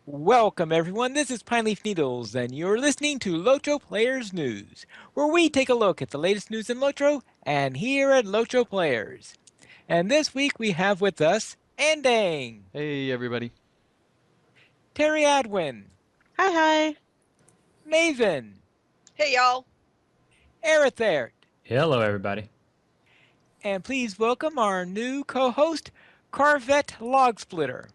Welcome, everyone. This is Pineleaf Needles, and you're listening to LOTRO Players News, where we take a look at the latest news in LOTRO and here at LOTRO Players. And this week we have with us Andang, Hey, everybody. Terry Adwin, Hi, hi. Maven, Hey, y'all. Erithert, Hello, everybody. and please welcome our new co-host, Carvet Logsplitter,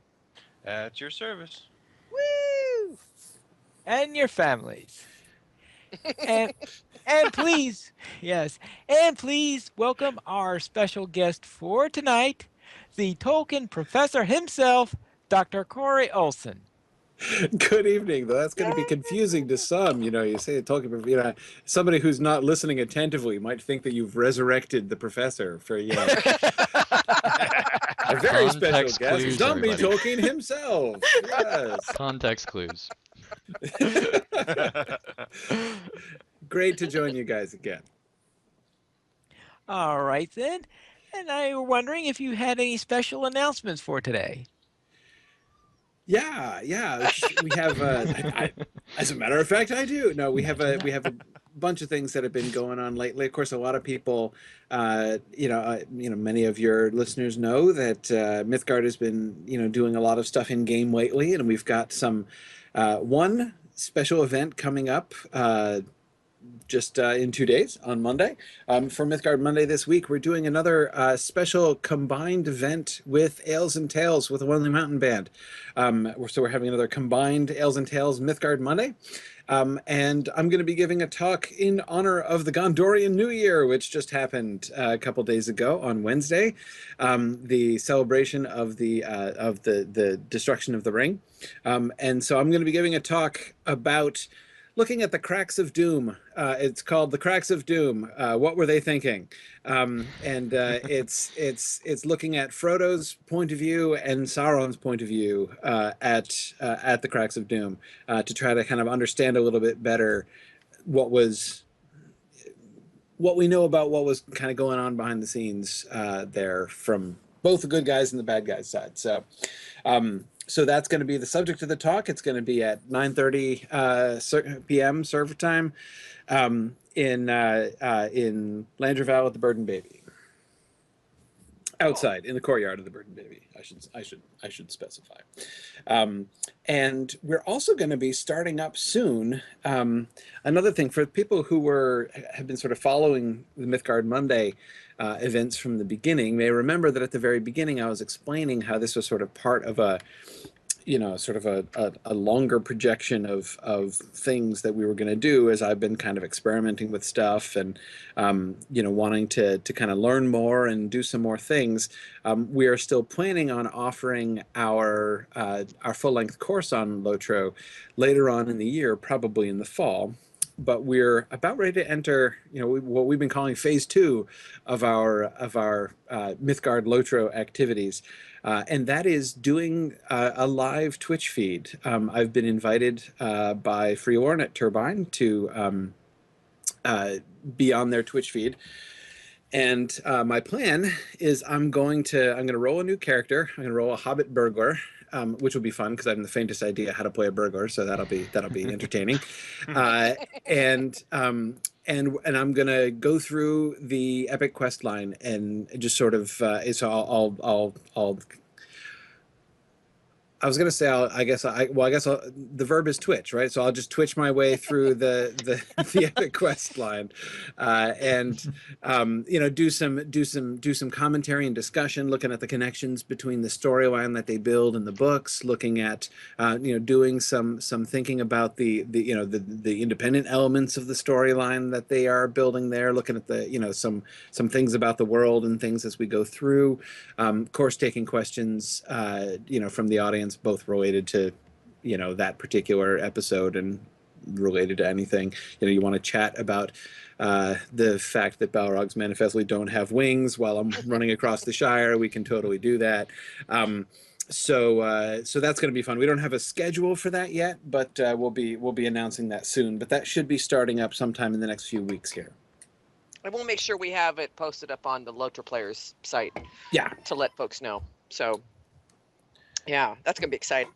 At your service. Woo! and your families. And and please, yes, and please welcome our special guest for tonight, the Tolkien professor himself, Dr. Corey Olson. Good evening. Though that's going to be confusing to some. You say Tolkien, somebody who's not listening attentively might think that you've resurrected the professor for, a very special Context guest, clues, Zombie everybody. Tolkien himself. Yes. Context clues. Great to join you guys again. All right then, and I were wondering if you had any special announcements for today. Yeah. We have. As a matter of fact, I do. No, we have a bunch of things that have been going on lately. Of course, a lot of people, many of your listeners know that Mythgard has been, doing a lot of stuff in game lately, and we've got some one special event coming up. Just in 2 days on Monday. For Mythgard Monday this week, we're doing another special combined event with Ales and Tales with the One Mountain Band. So we're having another combined Ales and Tales Mythgard Monday. And I'm going to be giving a talk in honor of the Gondorian New Year, which just happened a couple days ago on Wednesday, the celebration of the destruction of the ring. And so I'm going to be giving a talk about looking at the cracks of doom. It's called The Cracks of Doom. What were they thinking? It's looking at Frodo's point of view and Sauron's point of view at the cracks of doom to try to kind of understand a little bit better what we know about what was kind of going on behind the scenes there from both the good guys and the bad guys side. So that's going to be the subject of the talk. It's going to be at 9:30 p.m. server time in Landreval at the Burden Baby. Outside in the courtyard of the Burden Baby, I should specify. And we're also going to be starting up soon. Another thing for people who have been sort of following the Mythgard Monday events from the beginning may remember that at the very beginning I was explaining how this was sort of part of a longer projection of things that we were going to do as I've been kind of experimenting with stuff and wanting to kind of learn more and do some more things. We are still planning on offering our full-length course on LOTRO later on in the year, probably in the fall. But we're about ready to enter, what we've been calling phase 2 of our Mythgard LOTRO activities, and that is doing a live Twitch feed. I've been invited by Freeorn at Turbine to be on their Twitch feed. And my plan is I'm going to roll a new character. I'm going to roll a Hobbit burglar, which will be fun because I have the faintest idea how to play a burglar, so that'll be entertaining. And I'm going to go through the epic quest line and just sort of so I'll I was gonna say, the verb is twitch, right? So I'll just twitch my way through the epic quest line, and do some commentary and discussion, looking at the connections between the storyline that they build in the books, looking at doing some thinking about the independent elements of the storyline that they are building there, looking at the some things about the world and things as we go through. Of course, taking questions from the audience, both related to that particular episode and related to anything you want to chat about the fact that Balrogs manifestly don't have wings while I'm running across the Shire. We can totally do that. So that's going to be fun. We don't have a schedule for that yet, but we'll be announcing that soon. But that should be starting up sometime in the next few weeks here. And we'll make sure we have it posted up on the LOTRO Players site. Yeah. To let folks know. So, yeah, that's going to be exciting.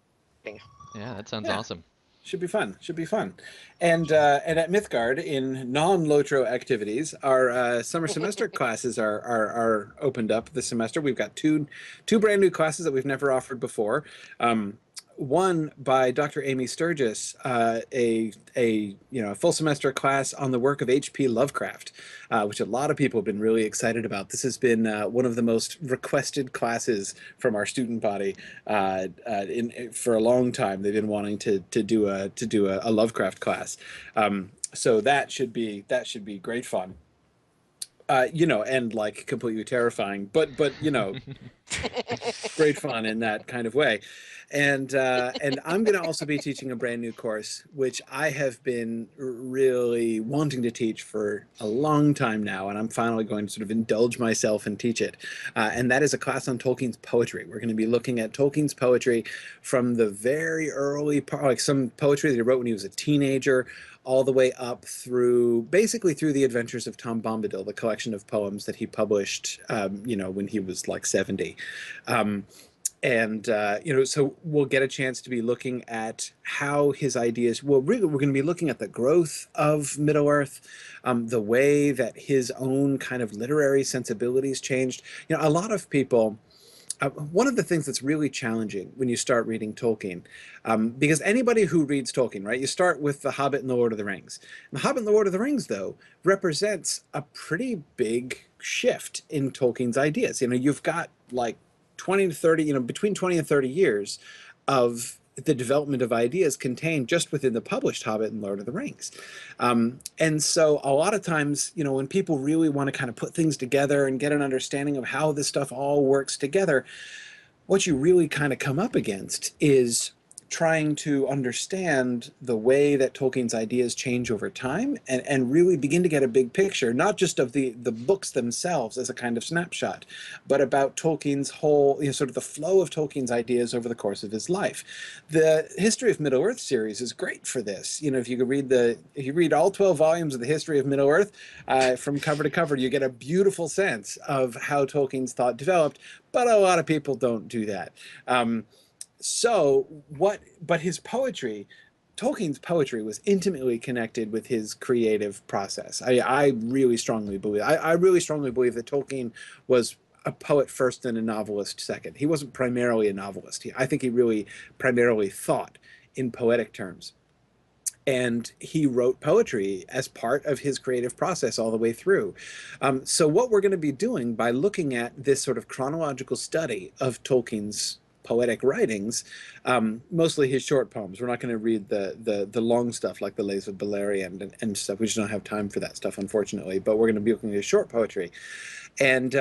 Yeah, that sounds Yeah. awesome. Should be fun. Should be fun. And at Mythgard, in non-Lotro activities, our summer semester classes are opened up this semester. We've got two brand new classes that we've never offered before. Um, One by Dr. Amy Sturgis, a full semester class on the work of H.P. Lovecraft, which a lot of people have been really excited about. This has been one of the most requested classes from our student body for a long time. They've been wanting to do a Lovecraft class, so that should be great fun. And like completely terrifying, but great fun in that kind of way. And I'm going to also be teaching a brand new course, which I have been really wanting to teach for a long time now, and I'm finally going to sort of indulge myself and teach it. And that is a class on Tolkien's poetry. We're going to be looking at Tolkien's poetry from the very early part, like some poetry that he wrote when he was a teenager, all the way up through basically through the Adventures of Tom Bombadil, the collection of poems that he published, when he was like 70. Um, so we'll get a chance to be looking at how his ideas. Well, really, we're going to be looking at the growth of Middle Earth, the way that his own kind of literary sensibilities changed. A lot of people. One of the things that's really challenging when you start reading Tolkien, because anybody who reads Tolkien, right, you start with The Hobbit and The Lord of the Rings. And The Hobbit and The Lord of the Rings, though, represents a pretty big shift in Tolkien's ideas. You've got like 20 to 30, between 20 and 30 years of the development of ideas contained just within the published Hobbit and Lord of the Rings. And so a lot of times, when people really want to kind of put things together and get an understanding of how this stuff all works together, what you really kind of come up against is trying to understand the way that Tolkien's ideas change over time and really begin to get a big picture, not just of the books themselves as a kind of snapshot, but about Tolkien's whole, sort of the flow of Tolkien's ideas over the course of his life. The History of Middle-earth series is great for this. If you read all 12 volumes of the History of Middle-earth from cover to cover, you get a beautiful sense of how Tolkien's thought developed, but a lot of people don't do that. But his poetry, Tolkien's poetry was intimately connected with his creative process. I really strongly believe, I really strongly believe that Tolkien was a poet first and a novelist second. He wasn't primarily a novelist. I think he really primarily thought in poetic terms. And he wrote poetry as part of his creative process all the way through. So what we're going to be doing by looking at this sort of chronological study of Tolkien's poetic writings, mostly his short poems. We're not going to read the long stuff like the Lays of Beleriand and stuff. We just don't have time for that stuff, unfortunately. But we're going to be looking at his short poetry. And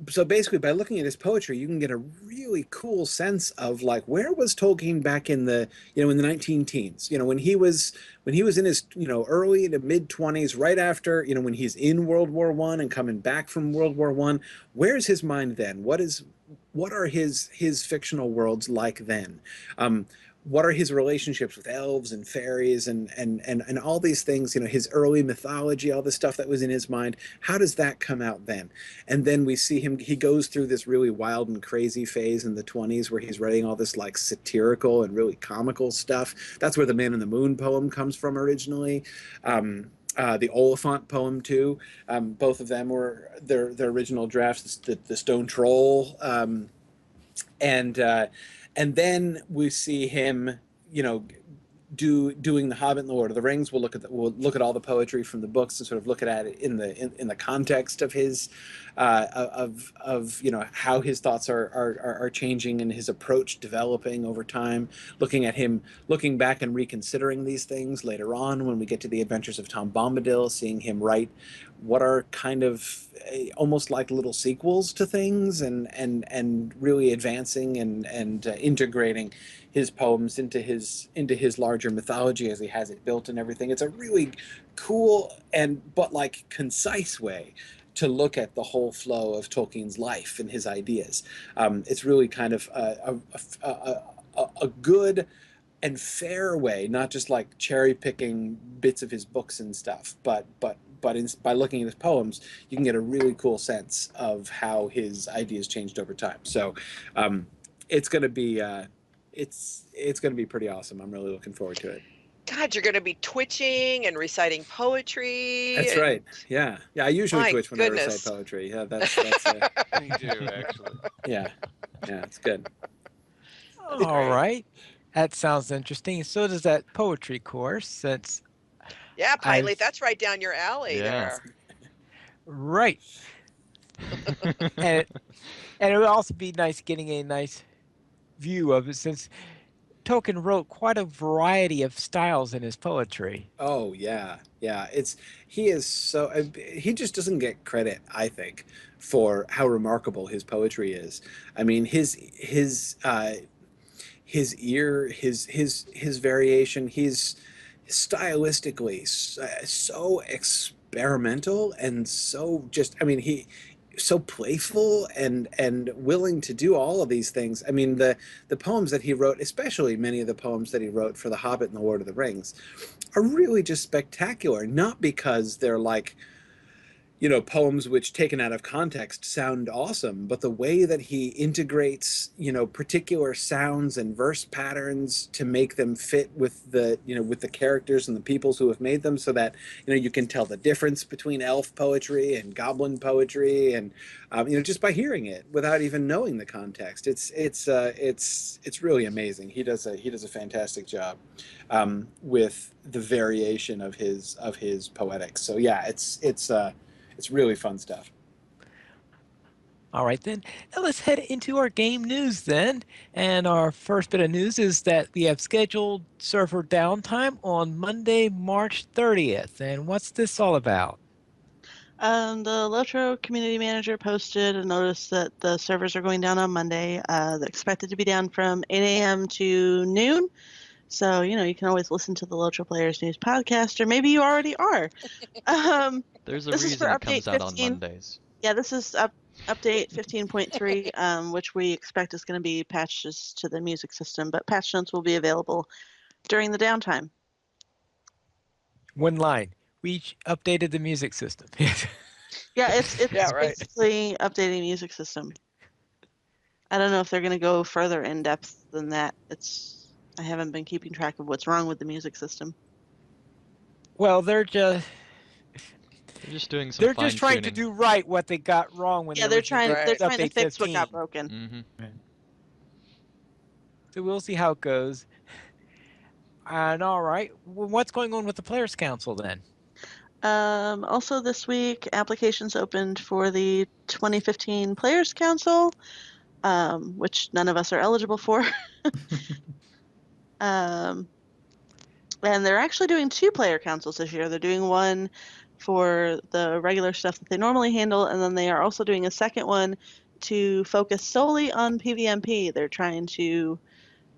so basically by looking at his poetry, you can get a really cool sense of like, where was Tolkien back in the 19 teens, when he was in his, early to mid 20s, right after, when he's in World War I and coming back from World War I. Where's his mind then? What are his fictional worlds like then? What are his relationships with elves and fairies and all these things, his early mythology, all the stuff that was in his mind? How does that come out then? And then we see he goes through this really wild and crazy phase in the 20s where he's writing all this like satirical and really comical stuff. That's where the Man in the Moon poem comes from originally. The Oliphant poem too. Both of them were their original drafts. The Stone Troll, and then we see him, doing The Hobbit and the Lord of the Rings. We'll look at all the poetry from the books and sort of look at it in the context of his how his thoughts are changing and his approach developing over time. Looking back and reconsidering these things later on when we get to the Adventures of Tom Bombadil, seeing him write what are kind of almost like little sequels to things, and really advancing and integrating his poems into his larger mythology as he has it built and everything. It's a really cool but like concise way to look at the whole flow of Tolkien's life and his ideas. It's really kind of a good and fair way, not just like cherry picking bits of his books and stuff, but by looking at his poems, you can get a really cool sense of how his ideas changed over time. So it's going to be it's going to be pretty awesome. I'm really looking forward to it. God, you're going to be twitching and reciting poetry. That's and right. Yeah. I usually My twitch when I recite goodness. poetry. Yeah, that's Me too, actually. yeah. Yeah, it's good. That's All great. right. That sounds interesting. So does that poetry course, since Yeah, Pilate, I've that's right down your alley Yeah. there. right. And it would also be nice getting a nice view of it, since Tolkien wrote quite a variety of styles in his poetry. Oh yeah, yeah. He is so he just doesn't get credit, I think, for how remarkable his poetry is. I mean, his ear, his variation. He's stylistically so experimental and so just. I mean, he so playful and willing to do all of these things. I mean, the poems that he wrote, especially many of the poems that he wrote for The Hobbit and The Lord of the Rings, are really just spectacular. Not because they're like, poems which taken out of context sound awesome, but the way that he integrates, particular sounds and verse patterns to make them fit with the characters and the peoples who have made them, so that, you can tell the difference between elf poetry and goblin poetry, and, just by hearing it without even knowing the context. It's really amazing. He does a fantastic job with the variation of his poetics. So yeah, it's really fun stuff. All right, then. Now let's head into our game news then. And our first bit of news is that we have scheduled server downtime on Monday, March 30th. And what's this all about? The LOTRO community manager posted a notice that the servers are going down on Monday. They're expected to be down from 8 a.m. to noon. So, you can always listen to the LOTRO Players News podcast, or maybe you already are. There's a This is for reason it update comes out on 15. Mondays. Yeah, this is update 15.3, which we expect is going to be patches to the music system, but patch notes will be available during the downtime. One line. We updated the music system. Yeah, it's Yeah, right. basically updating music system. I don't know if they're going to go further in depth than that. I haven't been keeping track of what's wrong with the music system. Well, they're just doing some fine trying to tuning. do right what they got wrong when Yeah, they they're originally trying did they're trying to update fix what 15. got broken. Mm-hmm. So we'll see how it goes. And all right, what's going on with the Players Council then? Also this week, applications opened for the 2015 Players Council, which none of us are eligible for. And they're actually doing 2 player councils this year. They're doing one for the regular stuff that they normally handle, and then they are also doing a second one to focus solely on PvMP. They're trying to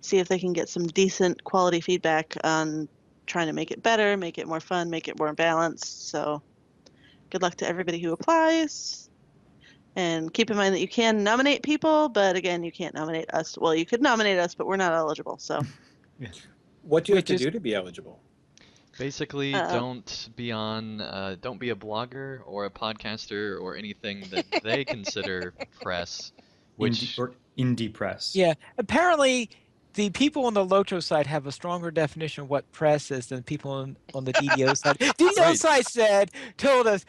see if they can get some decent quality feedback on trying to make it better, make it more fun, make it more balanced. So good luck to everybody who applies. And keep in mind that you can nominate people, but again, you can't nominate us. Well, you could nominate us, but we're not eligible. So What do you have Which to is do to be eligible? Basically, Uh, don't be a blogger or a podcaster or anything that they consider press, which indie press. yeah, apparently the people on the Lotro side have a stronger definition of what press is than people on the DDO side. DDO Right. side told us,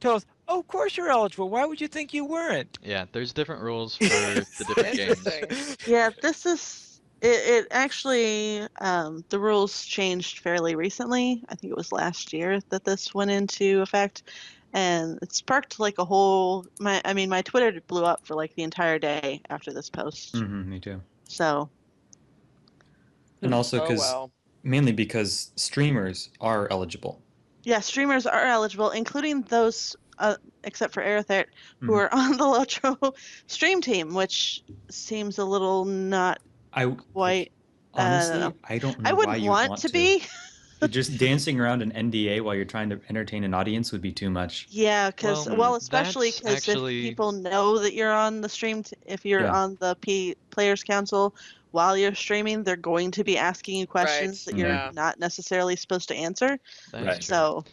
oh, of course you're eligible. Why would you think you weren't? yeah, there's different rules for the different games. Interesting. yeah, this is it actually the rules changed fairly recently. I think it was last year that this went into effect, and it sparked like a whole my Twitter blew up for like the entire day after this post. Me too. So And also Oh, because well. mainly because streamers are eligible. yeah, streamers are eligible, including those except for Aerothet, who Mhm. are on the Lotro stream team, which seems a little not I quite. I don't honestly, know. I don't I know why wouldn't you want to to. be. Just dancing around an NDA while you're trying to entertain an audience would be too much. Yeah, because Well, especially that's because if actually people know that you're on the stream, if you're Yeah. on the Players Council while you're streaming, they're going to be asking you questions Right. that you're Yeah. not necessarily supposed to answer. that's Right. true. So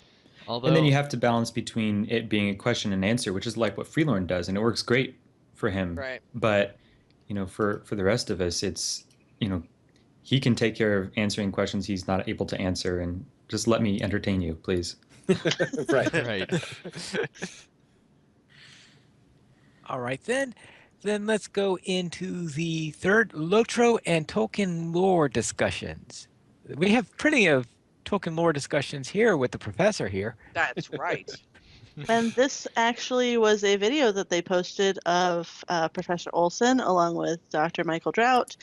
And then you Although, have to balance between it being a question and answer, which is like what Freelorn does, and it works great for him. Right. But for the rest of us, he can take care of answering questions he's not able to answer, and just let me entertain you, please. Right. Right. All right, then. Then let's go into the third Lotro and Tolkien lore discussions. We have plenty of Tolkien lore discussions here with the professor here. That's right. And this actually was a video that they posted of Professor Olson along with Dr. Michael Drought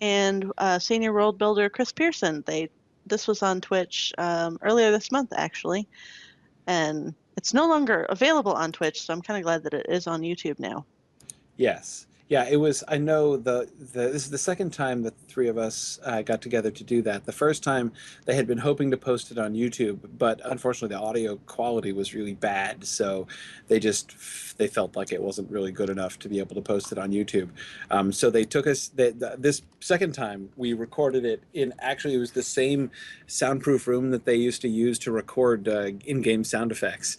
and senior world builder Chris Pearson. This was on Twitch earlier this month, actually, and it's no longer available on Twitch, so I'm kind of glad that it is on YouTube now. Yes. Yeah, it was. I know this is the second time that the three of us got together to do that. The first time they had been hoping to post it on YouTube, but unfortunately the audio quality was really bad, so they felt like it wasn't really good enough to be able to post it on YouTube. So they took us. This second time we recorded it in. Actually, it was the same soundproof room that they used to use to record in-game sound effects.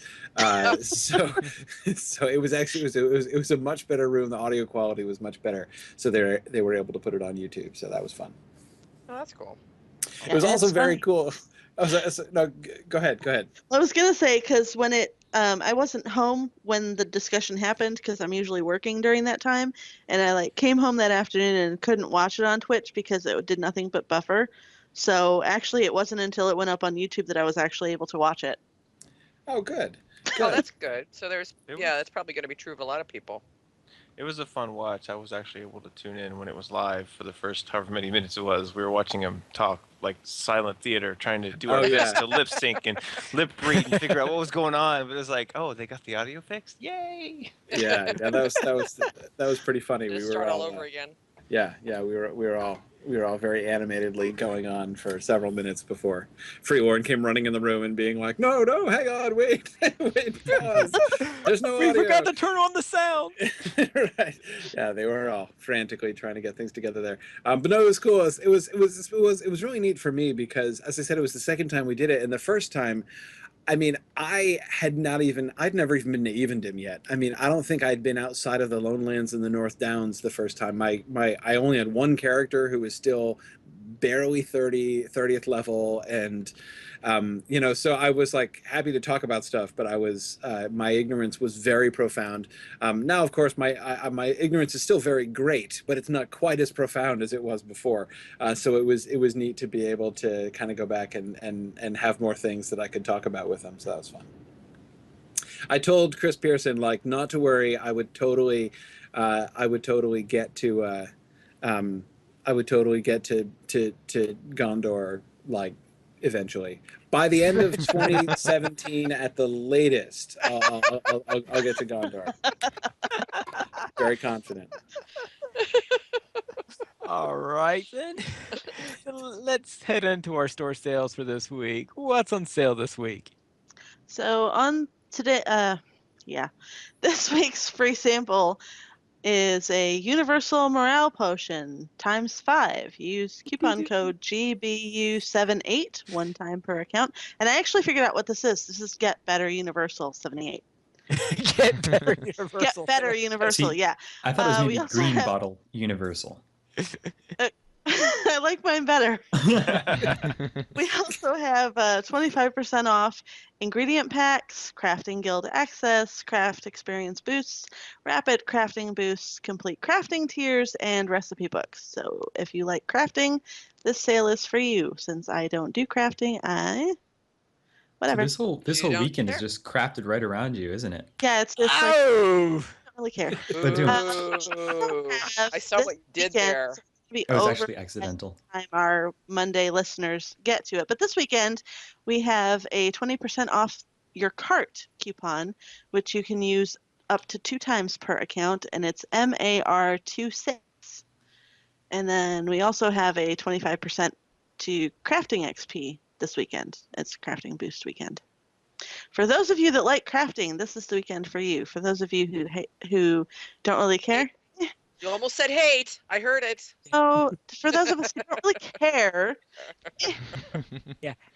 So it was actually it was a much better room. The audio quality was much better, so they were able to put it on YouTube. So that was fun. Oh, that's cool. It was And also it's very funny. cool. No, go ahead. I was gonna say because when I wasn't home when the discussion happened because I'm usually working during that time, and I came home that afternoon and couldn't watch it on Twitch because it did nothing but buffer. So actually, it wasn't until it went up on YouTube that I was actually able to watch it. Oh, good. Oh, Good. that's good. So It yeah, was- that's probably going to be true of a lot of people. It was a fun watch. I was actually able to tune in when it was live for the first however many minutes it was. We were watching him talk like silent theater, trying to do our Oh, yeah. best to lip sync and lip read and figure out what was going on. But it was like, oh, they got the audio fixed. Yay! Yeah, that was pretty funny. Just We were start all all over again. yeah, we were all very animatedly going on for several minutes before Freeborn came running in the room and being like, "No, hang on, wait, wait, pause. There's no We audio." forgot to turn on the sound. Right. Yeah, they were all frantically trying to get things together there. But no, it was cool. It was really neat for me because, as I said, it was the second time we did it, and the first time, I mean, I'd never even been to Evendim yet. I mean, I don't think I'd been outside of the Lone Lands and the North Downs the first time. I only had one character who was still barely 30th level, and so I was like happy to talk about stuff, but my ignorance was very profound. Now, of course, my ignorance is still very great, but it's not quite as profound as it was before. So it was neat to be able to kind of go back and have more things that I could talk about with them. So that was fun. I told Chris Pearson not to worry. I would totally get to Gondor eventually. By the end of 2017, at the latest, I'll get to Gondor. Very confident. All right, then. Let's head into our store sales for this week. What's on sale this week? So on today, this week's free sample is a universal morale potion times 5. Use coupon code GBU78 one time per account. And I actually figured out what this is. This is Get Better Universal 78. Get better universal. Get Better Universal, See, yeah. I thought it was we maybe also green have- bottle universal. I like mine better. We also have 25% off ingredient packs, crafting guild access, craft experience boosts, rapid crafting boosts, complete crafting tiers, and recipe books. So if you like crafting, this sale is for you. Since I don't do crafting, So whatever. this You whole don't weekend is care. just crafted right around you, isn't it? Yeah, it's just I Oh! don't really care. But dude- Ooh, I saw This what you did weekend, there. it's gonna be It was over actually by the accidental. time our Monday listeners get to it. But this weekend, we have a 20% off your cart coupon, which you can use up to 2 times per account, and it's MAR26. And then we also have a 25% to crafting XP this weekend. It's crafting boost weekend. For those of you that like crafting, this is the weekend for you. For those of you who don't really care, You almost said hate. I heard it. so for those of us who don't really care,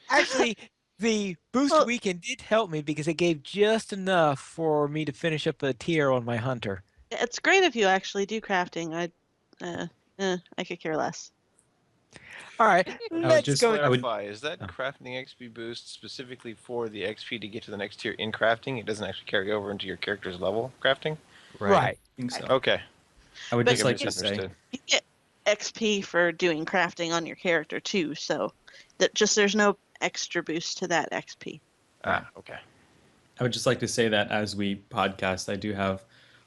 Actually, the boost Well- weekend did help me because it gave just enough for me to finish up a tier on my hunter. it's great if you actually do crafting. I could care less. All right, I would let's just go. I would Clarify, is that oh. crafting XP boost specifically for the XP to get to the next tier in crafting? It doesn't actually carry over into your character's level crafting? Right. Right. think so. Okay. I would But I just think I like to say misunderstood. you get XP for doing crafting on your character too, so that just there's no extra boost to that XP. Right. Okay. I would just like to say that as we podcast, I do have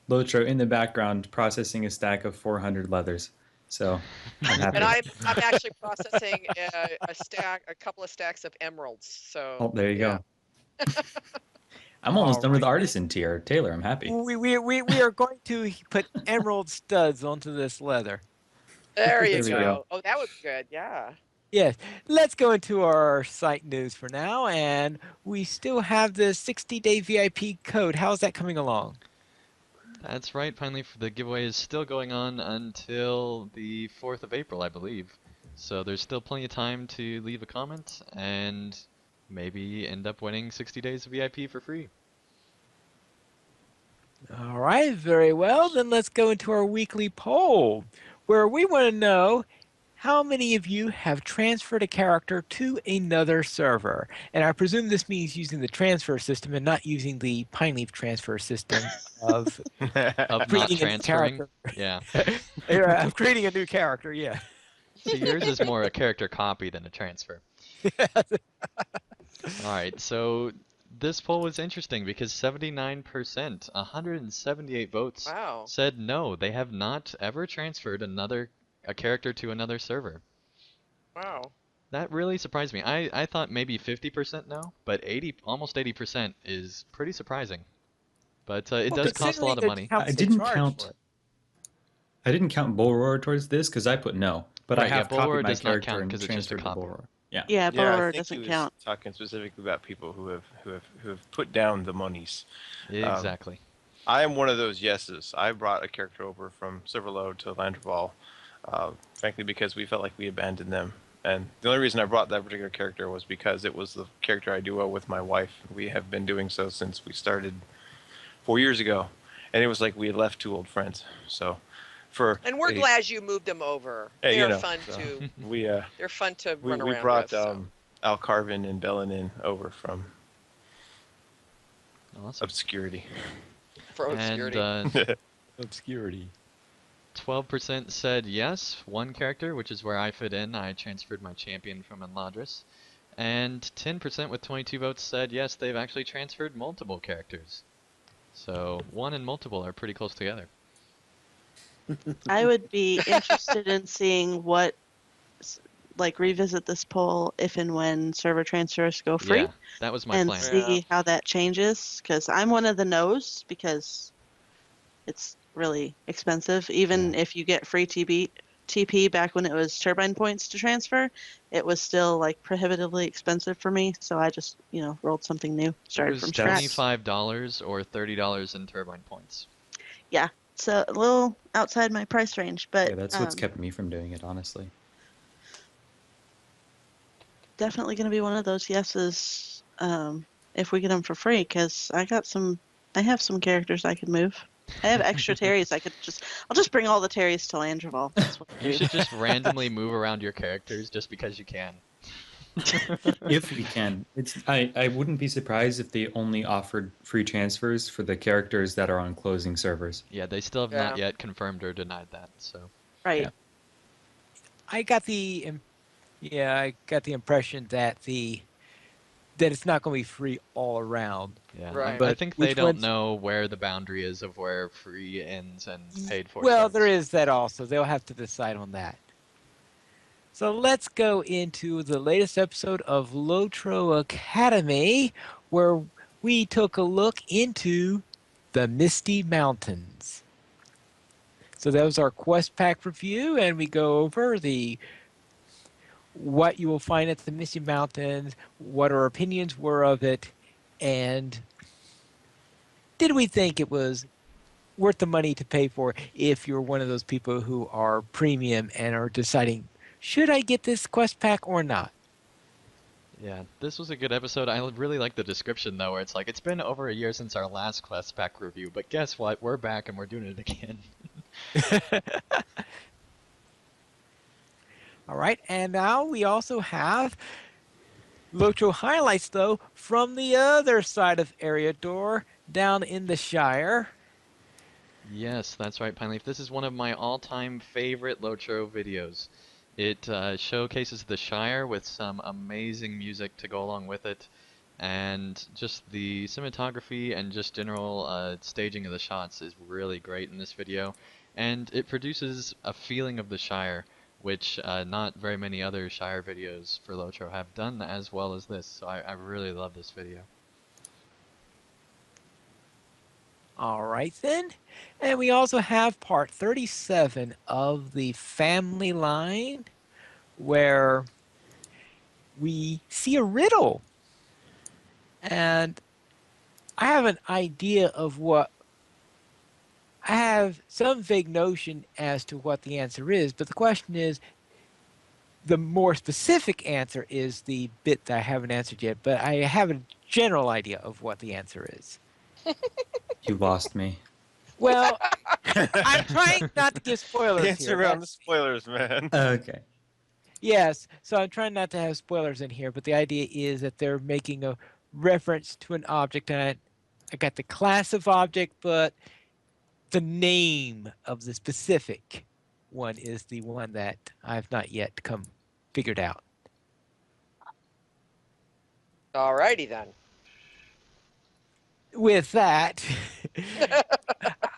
Lotro in the background processing a stack of 400 leathers. So I'm happy. And I'm actually processing a couple of stacks of emeralds. So Oh, there you yeah. go. I'm almost All done with right. artisan tier. Taylor, I'm happy. We are going to put emerald studs onto this leather. There you There we go. go. Oh, that would be good. Yeah. Yes. Let's go into our site news for now, and we still have the 60-day VIP code. How's that coming along? That's right. Finally, the giveaway is still going on until the 4th of April, I believe. So there's still plenty of time to leave a comment and maybe end up winning 60 days of VIP for free. All right, very well. Then let's go into our weekly poll, where we want to know how many of you have transferred a character to another server. And I presume this means using the transfer system and not using the Pine Leaf transfer system of Of not creating a new transferring? character. Yeah. Yeah, of creating a new character, yeah. So yours is more a character copy than a transfer. Alright, so this poll was interesting because 79%, 178 votes, Wow. said no, they have not ever transferred a character to another server. Wow. That really surprised me. I thought maybe 50% no, but almost 80% is pretty surprising. But it Well, does cost a lot of considering money. how I much they didn't charge count. for it. I didn't count Bull Roar towards this because I put no, but I Right, yeah, have Bull copied Roar my does not character count and 'cause it's just a transferred to copy. Bull Roar. Yeah. Yeah, Yeah, I Borrower think he doesn't was count. talking specifically about people who have put down the monies. Exactly. I am one of those yeses. I brought a character over from Silverload to Landreval, frankly because we felt like we abandoned them. And the only reason I brought that particular character was because it was the character I duo with my wife. We have been doing so since we started 4 years ago, and it was like we had left two old friends. So, And we're glad you moved them over. Hey, They're you know, fun so to we they're fun to run we around brought with. So. Al Carvin and Bellin in over from Awesome. obscurity. For obscurity. And Obscurity. 12% said yes, one character, which is where I fit in. I transferred my champion from Enladris. And 10% with 22 votes said yes, they've actually transferred multiple characters. So one and multiple are pretty close together. I would be interested in seeing what, revisit this poll if and when server transfers go free. Yeah, that was my and plan. see how that changes, because I'm one of the no's because it's really expensive. Even if you get free TP back when it was turbine points to transfer, it was still like prohibitively expensive for me. So I just, rolled something new, It started was from scratch. $25 or $30 in turbine points. Yeah, it's a little outside my price range, but Yeah, that's what's kept me from doing it, honestly. definitely going to be one of those yeses if we get them for free, because I have some characters I could move. I have extra Terrys. I'll just bring all the Terrys to Landreval. That's what I You do. should just randomly move around your characters just because you can. If we can. I wouldn't be surprised if they only offered free transfers for the characters that are on closing servers. Yeah, they still have not yet confirmed or denied that, so. Right. Yeah. I got the impression that it's not going to be free all around. Yeah, Right. I But think which they don't ones- know where the boundary is of where free ends and paid for Well, starts. there is that also. They'll have to decide on that. So let's go into the latest episode of LOTRO Academy, where we took a look into the Misty Mountains. So that was our quest pack review, and we go over what you will find at the Misty Mountains, what our opinions were of it, and did we think it was worth the money to pay for if you're one of those people who are premium and are deciding, should I get this quest pack or not? Yeah, this was a good episode. I really like the description though, where it's like, it's been over a year since our last quest pack review, but guess what? We're back and we're doing it again. All right, and now we also have Lotro highlights, though, from the other side of Eriador, down in the Shire. Yes, that's right, Pineleaf. This is one of my all-time favorite Lotro videos. It showcases the Shire with some amazing music to go along with it, and just the cinematography and just general staging of the shots is really great in this video. And it produces a feeling of the Shire, which not very many other Shire videos for Lotro have done as well as this. So I really love this video. All right, then. And we also have part 37 of the family line, where we see a riddle. And I have an idea of what I have some vague notion as to what the answer is, but the question is, the more specific answer is the bit that I haven't answered yet, but I have a general idea of what the answer is. You lost me. Well, I'm trying not to give spoilers Dance here. around the spoilers, man. Okay. Yes, so I'm trying not to have spoilers in here, but the idea is that they're making a reference to an object, and I got the class of object, but the name of the specific one is the one that I've not yet figured out. Alrighty then. With that,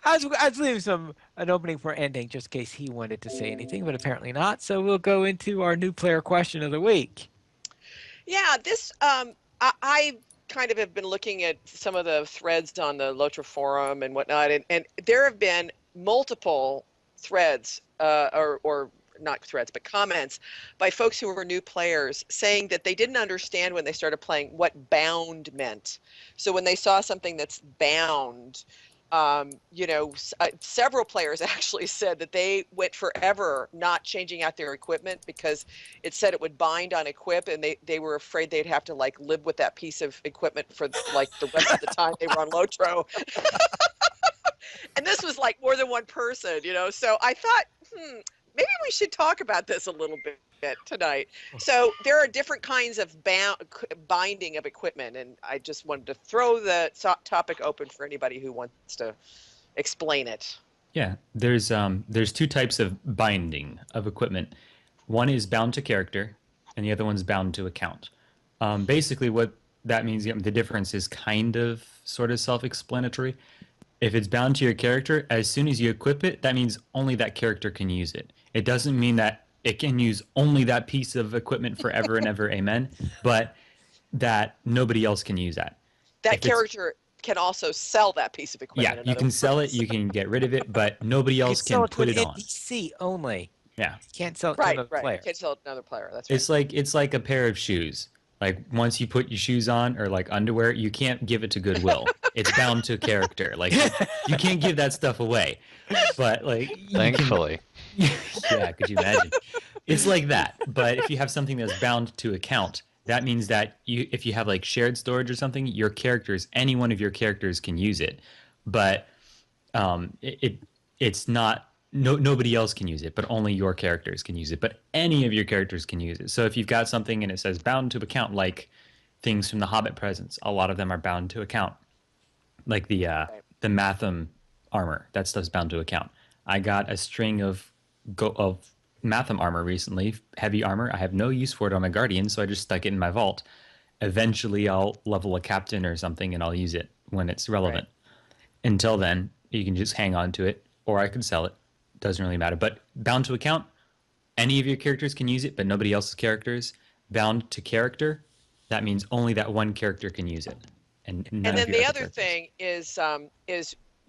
I was leaving an opening for ending just in case he wanted to say anything, but apparently not. So we'll go into our new player question of the week. Yeah, this I kind of have been looking at some of the threads on the Lotra forum and whatnot, and there have been multiple threads or not threads, but comments by folks who were new players saying that they didn't understand when they started playing what bound meant. So when they saw something that's bound, several players actually said that they went forever not changing out their equipment because it said it would bind on equip, and they were afraid they'd have to like live with that piece of equipment for like the rest of the time they were on Lotro. And this was like more than one person, So I thought, maybe we should talk about this a little bit tonight. So there are different kinds of binding of equipment, and I just wanted to throw the topic open for anybody who wants to explain it. Yeah, there's two types of binding of equipment. One is bound to character, and the other one's bound to account. Basically, what that means, the difference is kind of sort of self-explanatory. If it's bound to your character, as soon as you equip it, that means only that character can use it. It doesn't mean that it can use only that piece of equipment forever and ever, amen, but that nobody else can use that. That character can also sell that piece of equipment. Yeah, you can sell it, you can get rid of it, but nobody else can put it on. NPC only. Yeah. You can't sell it to another player. You can't sell it to another player. That's right. It's like a pair of shoes. Like once you put your shoes on or like underwear, you can't give it to Goodwill. It's bound to character. Like you can't give that stuff away. But like Thankfully. Yeah, could you imagine? It's like that. But if you have something that's bound to account, that means that if you have like shared storage or something, any one of your characters can use it. But it's not nobody else can use it, but only your characters can use it. But any of your characters can use it. So if you've got something and it says bound to account, like things from the Hobbit presents, a lot of them are bound to account. Like the Matham armor, that stuff's bound to account. I got a string of Matham armor recently, heavy armor. I have no use for it on my Guardian, so I just stuck it in my vault. Eventually, I'll level a captain or something, and I'll use it when it's relevant. Right. Until then, you can just hang on to it, or I can sell it. Doesn't really matter. But bound to account, any of your characters can use it, but nobody else's characters. Bound to character, that means only that one character can use it. And then the other thing is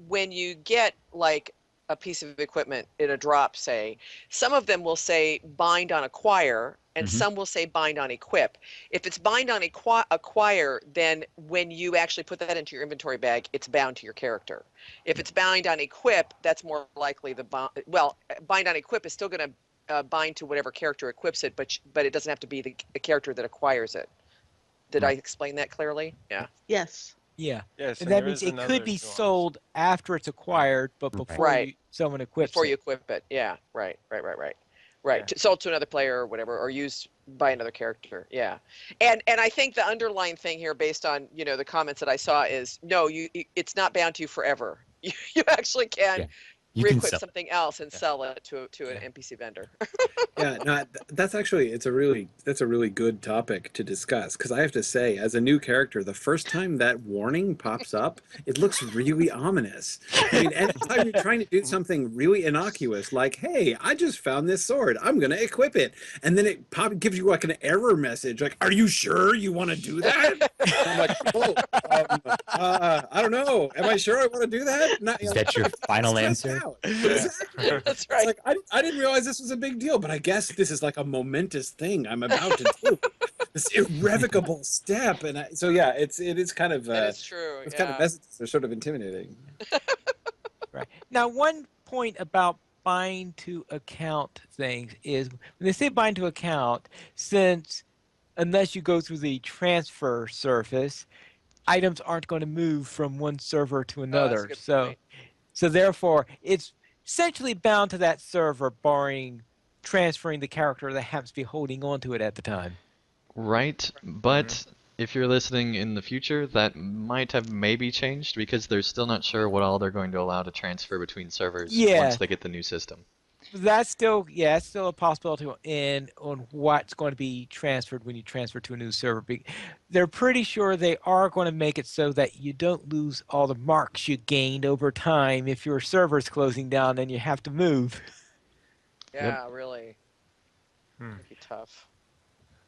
when you get like a piece of equipment in a drop, say, some of them will say bind on acquire, and some will say bind on equip. If it's bind on acquire, then when you actually put that into your inventory bag, it's bound to your character. If it's bind on equip, that's more likely bind on equip is still going to bind to whatever character equips it, but it doesn't have to be the character that acquires it. Did I explain that clearly? Yeah. Yes. Yeah. Yes, and that means it could be sold after it's acquired, but before someone equips it. Before you equip it. Yeah. Right. Right. Yeah. To sold to another player or whatever, or used by another character. Yeah. And I think the underlying thing here, based on, the comments that I saw, is no, it's not bound to you forever. You actually can Yeah. You can re-equip sell. something else and Yeah. sell it to Yeah. an NPC vendor. Yeah, no, that's actually that's a really good topic to discuss because I have to say, as a new character, the first time that warning pops up, it looks really ominous. I mean, anytime you're trying to do something really innocuous, like, "Hey, I just found this sword, I'm gonna equip it," and then gives you like an error message, like, "Are you sure you want to do that?" And I'm like, "Oh, I don't know. Am I sure I want to do that?" Not, Is that your final stressed answer? out. Yeah. Exactly. That's It's right. like I didn't realize this was a big deal, but I guess this is like a momentous thing I'm about to do. This irrevocable step, and so yeah, it is kind of That is true. those kind of Yeah. messages are sort of intimidating. Right. Now, one point about bind to account things is when they say bind to account, since unless you go through the transfer surface, items aren't going to move from one server to Oh, that's a another. good So, point. so therefore, it's essentially bound to that server, barring transferring the character that happens to be holding on to it at the time. Right, but if you're listening in the future, that might have maybe changed because they're still not sure what all they're going to allow to transfer between servers Yeah. once they get the new system. That's still, yeah, it's still a possibility on what's going to be transferred when you transfer to a new server. They're pretty sure they are going to make it so that you don't lose all the marks you gained over time if your server's closing down and you have to move. Yeah, really. Hmm. It'd be tough.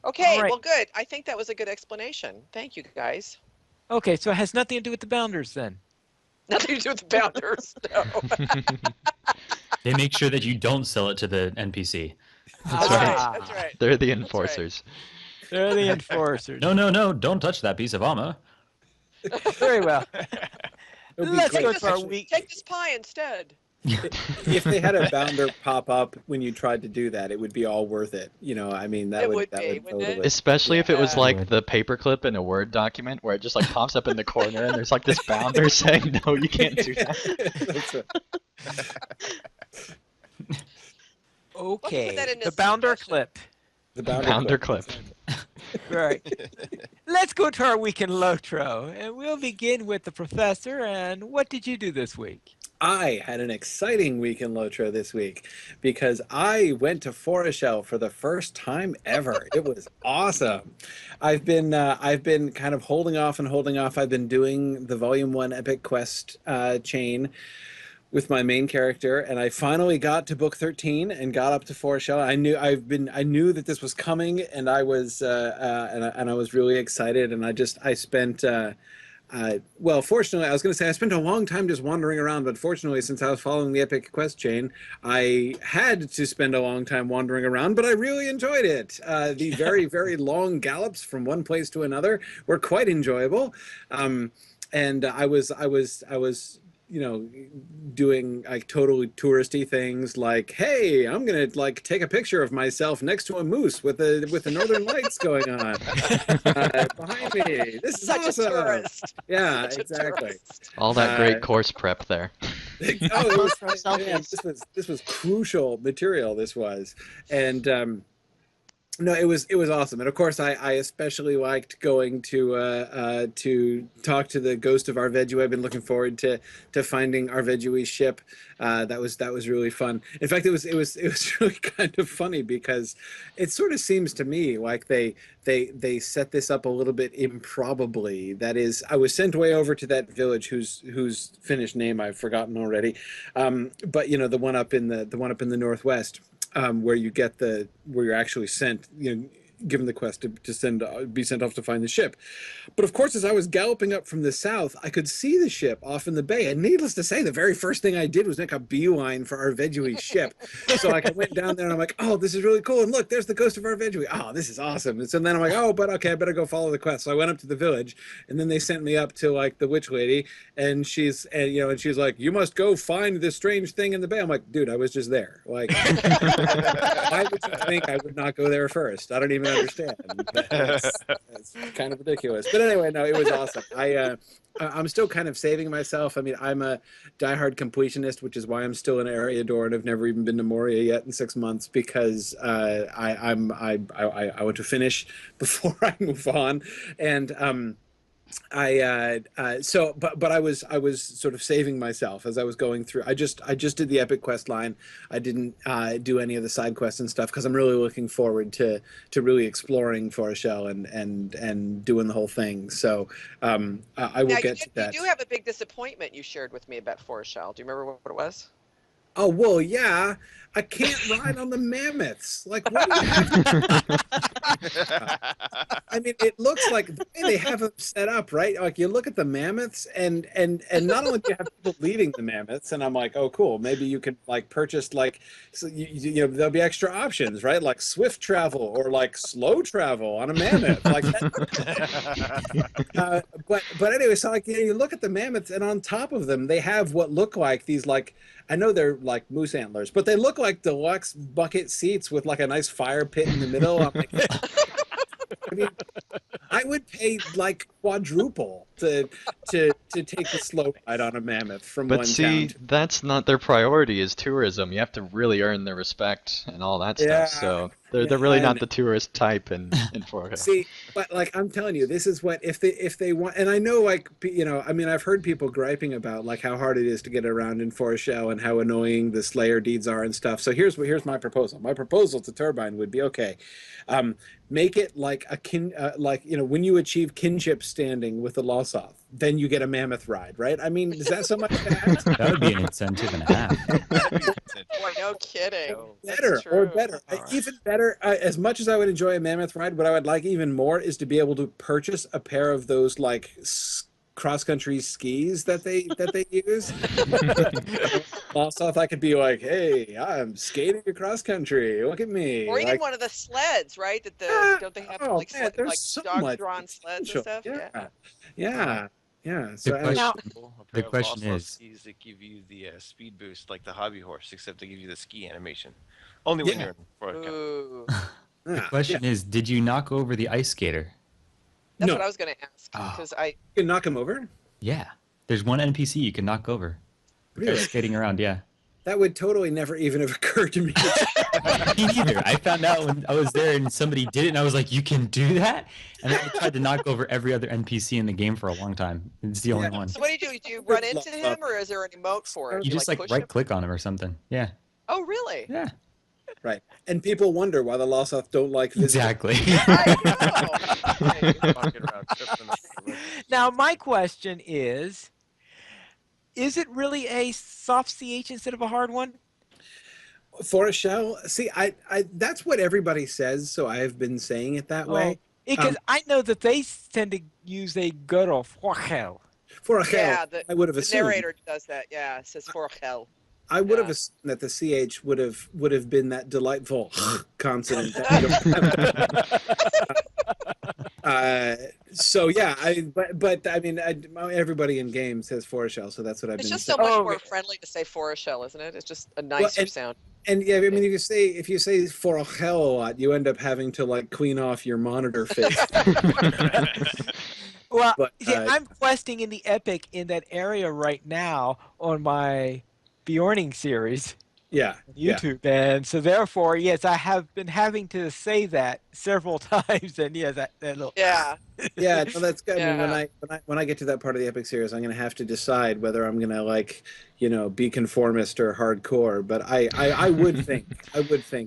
Okay, right. well, good. I think that was a good explanation. Thank you, guys. Okay, so it has nothing to do with the bounders then. Nothing to do with the bounders. No. They make sure that you don't sell it to the NPC. That's right. That's right. They're the That's right. enforcers. They're the enforcers. No, don't touch that piece of armor. Very well. It would be Let's great. go to our Actually, week. Take this pie instead. if they had a bounder pop up when you tried to do that, it would be all worth it. I mean, that It would would that be, would wouldn't it? totally. Especially if it was Yeah. like the paperclip in a Word document where it just like pops up in the corner and there's like this bounder saying, no, you can't do that. That's right. Okay, that in the as bounder suggestion. clip. The Bounder clip. Right. Let's go to our week in Lotro, and we'll begin with the professor. And what did you do this week? I had an exciting week in Lotro this week because I went to Foreshell for the first time ever. It was awesome. I've been kind of holding off and holding off. I've been doing the Volume 1 Epic Quest chain with my main character, and I finally got to book 13 and got up to Foreshell. I knew that this was coming, and I was and I was really excited, and I spent well, fortunately, I was going to say I spent a long time just wandering around, but fortunately, since I was following the Epic Quest chain, I had to spend a long time wandering around, but I really enjoyed it. The very, very long gallops from one place to another were quite enjoyable, and I was doing like totally touristy things like, hey, I'm gonna like take a picture of myself next to a moose with the northern lights going on behind me. This is Such awesome. a tourist. Yeah, Such a exactly. tourist. All that great course prep there. Oh, it was, man, Selfies. this was crucial material. This was, and no, it was awesome, and of course, I especially liked going to talk to the ghost of Arvedui. I've been looking forward to finding Arvedui's ship. That was really fun. In fact, it was really kind of funny because it sort of seems to me like they set this up a little bit improbably. That is, I was sent way over to that village whose Finnish name I've forgotten already, but the one up in the northwest. Where you're actually sent, given the quest to be sent off to find the ship. But of course, as I was galloping up from the south, I could see the ship off in the bay. And needless to say, the very first thing I did was make a beeline for Arvedui's ship. So I went down there and I'm like, oh, this is really cool. And look, there's the ghost of Arvedui. Oh, this is awesome. And so then I'm like, oh, but okay, I better go follow the quest. So I went up to the village, and then they sent me up to like the witch lady, and she's like, you must go find this strange thing in the bay. I'm like, dude, I was just there. Like, why would you think I would not go there first? I don't even even understand. It's kind of ridiculous. But anyway, no, it was awesome. I'm still kind of saving myself. I mean, I'm a diehard completionist, which is why I'm still in Eriador and I've never even been to Moria yet in 6 months because I want to finish before I move on. And but I was sort of saving myself as I was going through. I just did the epic quest line. I didn't do any of the side quests and stuff because I'm really looking forward to really exploring Foreshell and doing the whole thing. So I will get to that. You do have a big disappointment you shared with me about Foreshell. Do you remember what it was? Oh, well, yeah. I can't ride on the mammoths. Like, what do you have? I mean, it looks like the way they have them set up, right? Like, you look at the mammoths, and not only do you have people leading the mammoths, and I'm like, oh, cool. Maybe you could like purchase like, so you know, there'll be extra options, right? Like swift travel or like slow travel on a mammoth, like that. But anyway, so like you look at the mammoths, and on top of them, they have what look like these like. I know they're like moose antlers, but they look like deluxe bucket seats with like a nice fire pit in the middle. I'm like, I mean, I would pay like quadruple to take the slow ride on a mammoth from But one see, town. that's not their priority is tourism. You have to really earn their respect and all that Yeah, stuff. So they're yeah, really I not know. the tourist type in Florida. See, but like I'm telling you, this is what if they want, and I know like you know, I mean, I've heard people griping about like how hard it is to get around in Foreshell and how annoying the Slayer deeds are and stuff. So here's my proposal. My proposal to Turbine would be okay. Make it like a like you know when you achieve kinship standing with the Lossoth, then you get a mammoth ride, right? I mean, is that so much to ask? That would be an incentive and a half. Boy, no kidding. Better That's or true. better, All right. even better. As much as I would enjoy a mammoth ride, what I would like even more is to be able to purchase a pair of those like cross-country skis that they use. Also, if I could be like, "Hey, I'm skating across country. Look at me!" Or even Like, one of the sleds, right? That don't they have oh like man, there's like so much dog-drawn sleds and potential. stuff? Yeah. Yeah. The So question, Now, A the pair of question Lossless is, skis that give you the speed boost like the hobby horse, except they give you the ski animation. Only when Yeah. you're in Florida. Ooh. the yeah, question is, did you knock over the ice skater? That's No, what I was going to ask Oh. because I you can knock him over. Yeah, there's one NPC you can knock over. The guy's Really? skating around, yeah. That would totally never even have occurred to me. Me neither. I found out when I was there and somebody did it, and I was like, "You can do that!" And then I tried to knock over every other NPC in the game for a long time. It's the only Yeah. one. So what do you do? Do you run into him, or is there an emote for it? You Do just like like push right him? click on him or something. Yeah, Oh, really? yeah, Right. And people wonder why the Lossoth don't like visitors. exactly. I know. Nice. Walking around, tripping up the road. now my question is it really a soft CH instead of a hard one? For a shell, see, I that's what everybody says, so I've been saying it that way. Because I know that they tend to use a good of hell. For a Yeah, hell, the, I would have the assumed. narrator does that. Yeah, it says for hell. I would have yeah. assumed that the CH would have been that delightful consonant. That so yeah, but I mean, everybody in games says for a shell, so that's what I've It's been just saying. so much Oh, more okay. friendly to say for a shell, isn't it? It's just a nicer sound. And yeah, I mean, if you say for a hell a lot, you end up having to like clean off your monitor face. Well, But, see, I'm questing in the epic in that area right now on my Bjorning series yeah, on yeah. YouTube, and so therefore, yes, I have been having to say that several times, and yes, that little Yeah. Yeah, no, that's good. I mean, Yeah. when I get to that part of the epic series, I'm going to have to decide whether I'm going to like, you know, be conformist or hardcore. But I would think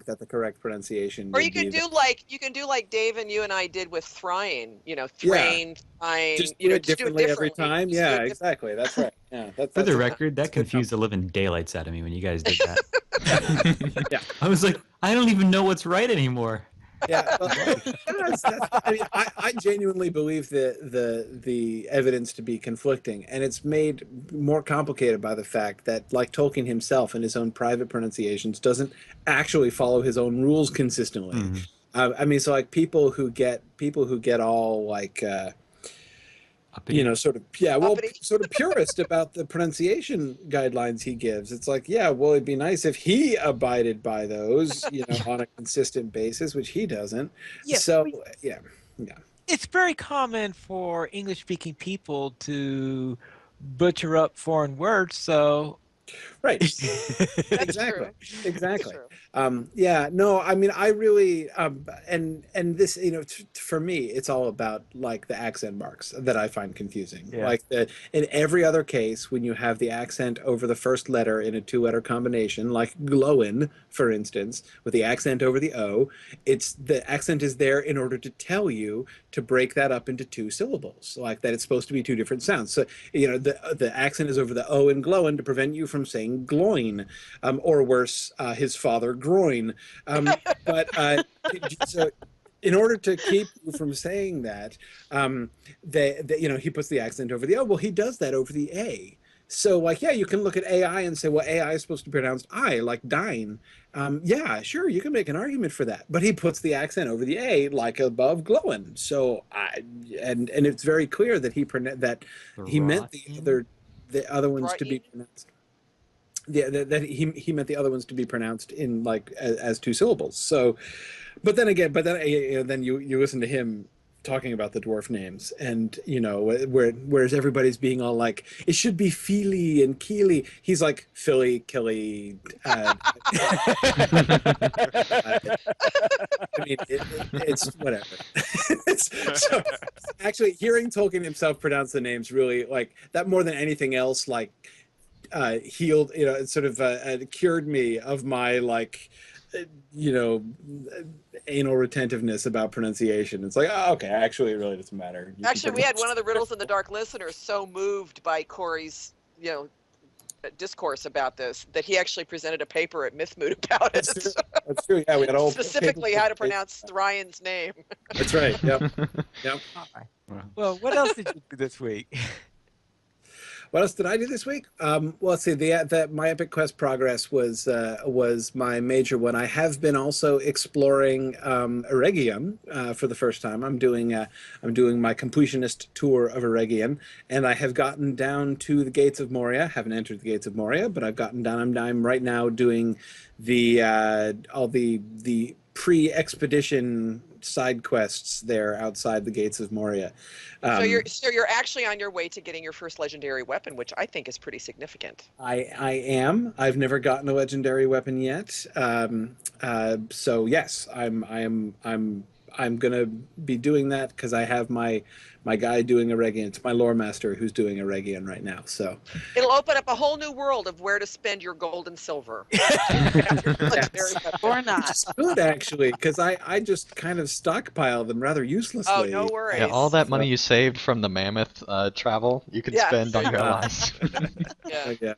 that the correct pronunciation Or would you be can do like Dave and you and I did with Thrain. You know, Thrain, Thrain. just You do know, it just do it differently every differently. time. Just do Yeah, it exactly. That's right. Yeah, For that's the a- record, that that's good confused the living daylights out of me when you guys did that. Yeah. I was like, I don't even know what's right anymore. Yeah, well, I mean, I genuinely believe the evidence to be conflicting, and it's made more complicated by the fact that, like Tolkien himself, in his own private pronunciations, doesn't actually follow his own rules consistently. Mhm. I mean, so like people who get all like Uppity. sort of, yeah, well, Uppity. sort of purist about the pronunciation guidelines he gives. It's like, yeah, well, it'd be nice if he abided by those, on a consistent basis, which he doesn't. Yes, So, yeah, yeah, it's very common for English speaking people to butcher up foreign words. So, right. That's Exactly. true. That's Exactly. true. Yeah, no, I mean, I really, and this, for me, it's all about like the accent marks that I find confusing. yeah. Like in every other case, when you have the accent over the first letter in a two-letter combination, like glowin, for instance, with the accent over the O, it's the accent is there in order to tell you to break that up into two syllables, like that it's supposed to be two different sounds. So, the accent is over the O in glowin to prevent you from saying gloin, or worse, his father groin. But so in order to keep you from saying that, he puts the accent over the O. Well, he does that over the A. So, like, yeah, you can look at AI and say, well, AI is supposed to be pronounced I, like dine. Yeah, sure, you can make an argument for that. But he puts the accent over the A, like above glowing. So, and it's very clear that he meant the other ones to be Right. pronounced. Yeah, that he meant the other ones to be pronounced in like as two syllables. So, then you listen to him talking about the dwarf names, and whereas everybody's being all like it should be Feely and Keely, he's like Philly, Killy. I mean, it's whatever. So actually, hearing Tolkien himself pronounce the names really like that more than anything else, like healed, it sort of cured me of my like you know anal retentiveness about pronunciation. It's like, oh, okay, actually it really doesn't matter. Actually, we had one of the Riddles in the Dark listeners so moved by Corey's, discourse about this that he actually presented a paper at Mythmoot about it. That's true. Yeah, we had all Specifically how to pronounce Thryan's name. That's right. Yep. Yep. Well, what else did you do this week? What else did I do this week? Well, let's see. My Epic Quest progress was my major one. I have been also exploring Eregion for the first time. I'm doing my completionist tour of Eregion, and I have gotten down to the Gates of Moria. Haven't entered the Gates of Moria, but I've gotten down. I'm right now doing all the pre-expedition side quests there outside the Gates of Moria. So you're actually on your way to getting your first legendary weapon, which I think is pretty significant. I am. I've never gotten a legendary weapon yet. So yes, I'm gonna be doing that because I have my guy doing Eregion. It's my lore master who's doing Eregion right now. So It'll open up a whole new world of where to spend your gold and silver. Or not. it's good actually because I just kind of stockpile them rather uselessly. Oh, no worries. Yeah, all that money you saved from the Mammoth travel, you could spend on your allies. Yeah. Yeah.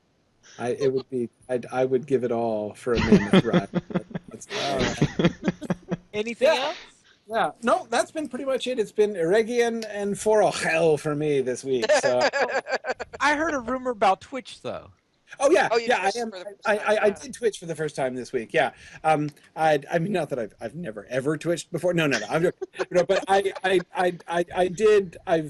It would be. I would give it all for a Mammoth ride. Anything Yeah. else? Yeah, no, that's been pretty much it. It's been Eregion and For All Hell for me this week. So, I heard a rumor about Twitch though. oh yeah, Oh, you yeah, I Twitched am. for the first I, time, I, I yeah. did Twitch for the first time this week. Yeah, I mean, not that I've never ever Twitched before. No. But I did. I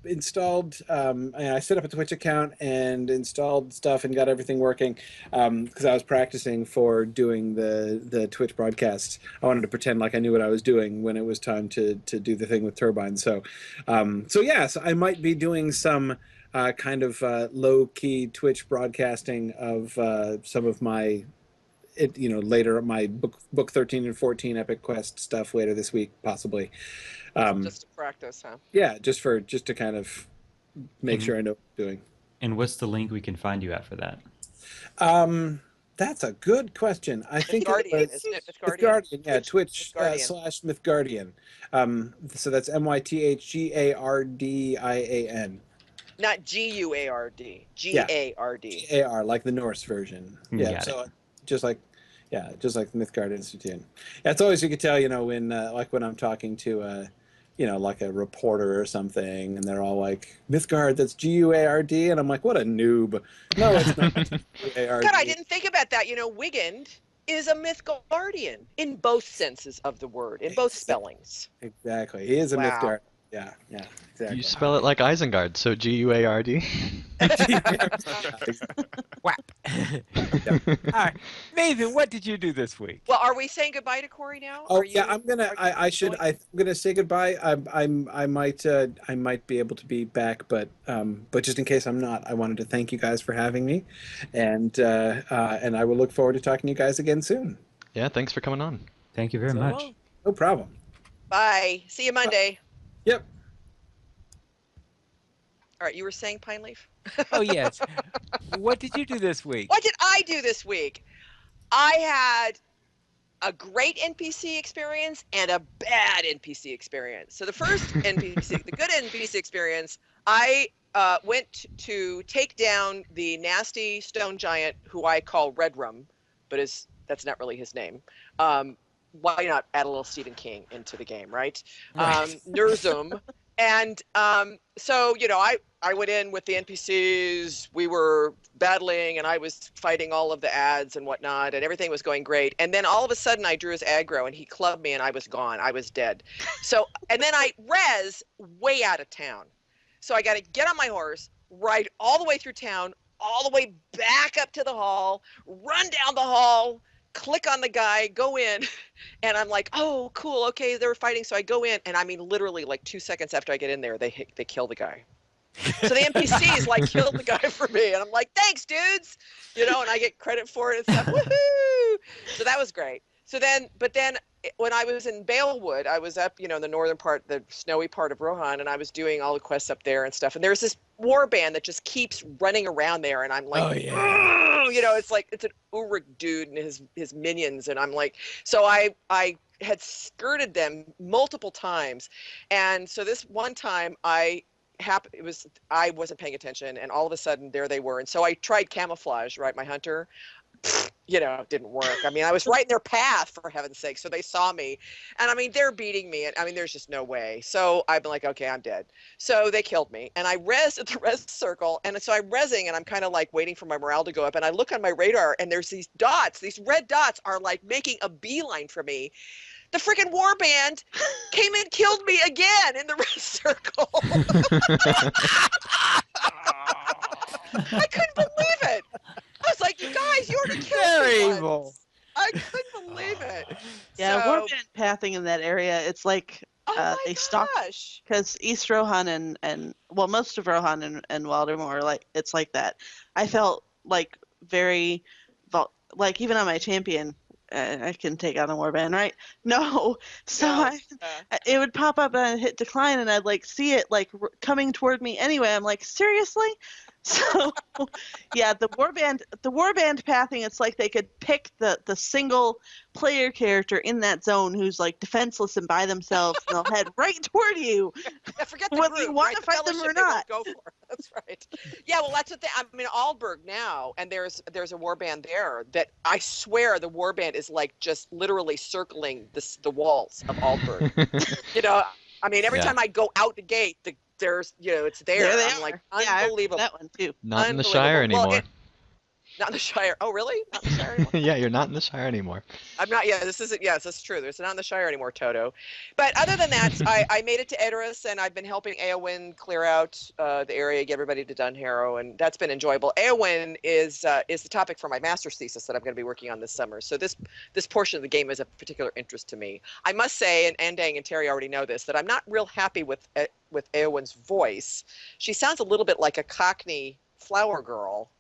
installed. And I set up a Twitch account and installed stuff and got everything working. Because I was practicing for doing the Twitch broadcasts. I wanted to pretend like I knew what I was doing when it was time to do the thing with Turbine. So, yes, I might be doing some. Kind of low-key Twitch broadcasting of some of my, later my book 13 and 14 Epic Quest stuff later this week, possibly. Just to practice, huh? Yeah, just to kind of make sure I know what I'm doing. And what's the link we can find you at for that? That's a good question. I think Guardian, it was isn't it? Mythguardian. Yeah, Twitch Mythguardian. /Mythguardian. So that's MyThGardian. Not Guard. Gard. GAR, like the Norse version. Yeah, Got so just like the Mythgard Institute. Yeah, it's always, you could tell, when like when I'm talking to like a reporter or something, and they're all like, Mythgard, that's Guard, and I'm like, what a noob. No, it's not Guard. God, I didn't think about that. Wigand is a Mythguardian in both senses of the word, in both spellings. Exactly. He is a Wow. Mythgard. Yeah, yeah, You exactly. spell it like Isengard, so Guard. Whap. All right, Maven, what did you do this week? Well, are we saying goodbye to Corey now? Oh yeah, I'm gonna. Are you I should. going? I'm gonna say goodbye. I might. I might be able to be back, but just in case I'm not, I wanted to thank you guys for having me, and I will look forward to talking to you guys again soon. Yeah, thanks for coming on. Thank you very So much. long. No problem. Bye. See you Monday. Yep. All right, you were saying Pine Leaf? Oh yes. What did you do this week? What did I do this week? I had a great NPC experience and a bad NPC experience. So the first NPC, the good NPC experience, I went to take down the nasty stone giant who I call Redrum, but that's not really his name. Why not add a little Stephen King into the game, right? Right. Nurzum. And so, I went in with the NPCs, we were battling, and I was fighting all of the ads and whatnot, and everything was going great. And then all of a sudden, I drew his aggro, and he clubbed me, and I was gone. I was dead. So, and then I res way out of town. So I got to get on my horse, ride all the way through town, all the way back up to the hall, run down the hall, click on the guy, go in, and I'm like, oh, cool, okay, they're fighting. So I go in, and I mean, literally, like 2 seconds after I get in there, they kill the guy. So the NPCs like killed the guy for me, and I'm like, thanks, dudes, and I get credit for it and stuff. Woohoo! So that was great. But then when I was in Balewood, I was up, in the northern part, the snowy part of Rohan, and I was doing all the quests up there and stuff. And there's this war band that just keeps running around there, and I'm like, Oh yeah. it's like it's an Uruk dude and his minions, and I'm like, so I had skirted them multiple times, and so this one time I wasn't paying attention, and all of a sudden there they were, and so I tried camouflage, right, my hunter. It didn't work. I mean, I was right in their path, for heaven's sake. So they saw me, and I mean, they're beating me, and I mean, there's just no way. So I've been like, okay, I'm dead. So they killed me, and I res at the res circle, and so I'm resing, and I'm kind of like waiting for my morale to go up, and I look on my radar, and there's these dots, these red dots are like making a beeline for me. The freaking war band came and killed me again in the res circle. I couldn't believe it. I was like, you guys, you already killed Very me evil. once. I couldn't believe it. Yeah, So, warband pathing in that area, it's like oh my they stalk gosh. because East Rohan and well, most of Rohan and Waldemar, like it's like that. I felt like very, like even on my champion, I can take on a warband, right? No, so No, it would pop up and I'd hit decline, and I'd like see it like coming toward me anyway. I'm like, seriously? So yeah, the warband pathing, it's like they could pick the single player character in that zone who's like defenseless and by themselves, and they'll head right toward you, yeah, forget the whether group, you want right? to The fight them fellowship or they won't not. go for. That's right. Yeah, well, that's the thing. I'm in Aldburg now, and there's a warband there that I swear the warband is like just literally circling the walls of Aldburg. I mean, every Yeah. time I go out the gate, there's it's there. There they I'm are. like, Yeah, I remember unbelievable. that one too. Not in the Shire Unbelievable. Well, anymore. not in the Shire. Oh, really? Not in the Shire anymore? Yeah, you're not in the Shire anymore. I'm not. Yeah, this isn't. Yes, that's true. There's not in the Shire anymore, Toto. But other than that, I made it to Edoras, and I've been helping Eowyn clear out the area, get everybody to Dunharrow, and that's been enjoyable. Eowyn is the topic for my master's thesis that I'm going to be working on this summer. So this portion of the game is of particular interest to me. I must say, and Andang and Terry already know this, that I'm not real happy with Eowyn's voice. She sounds a little bit like a Cockney flower girl.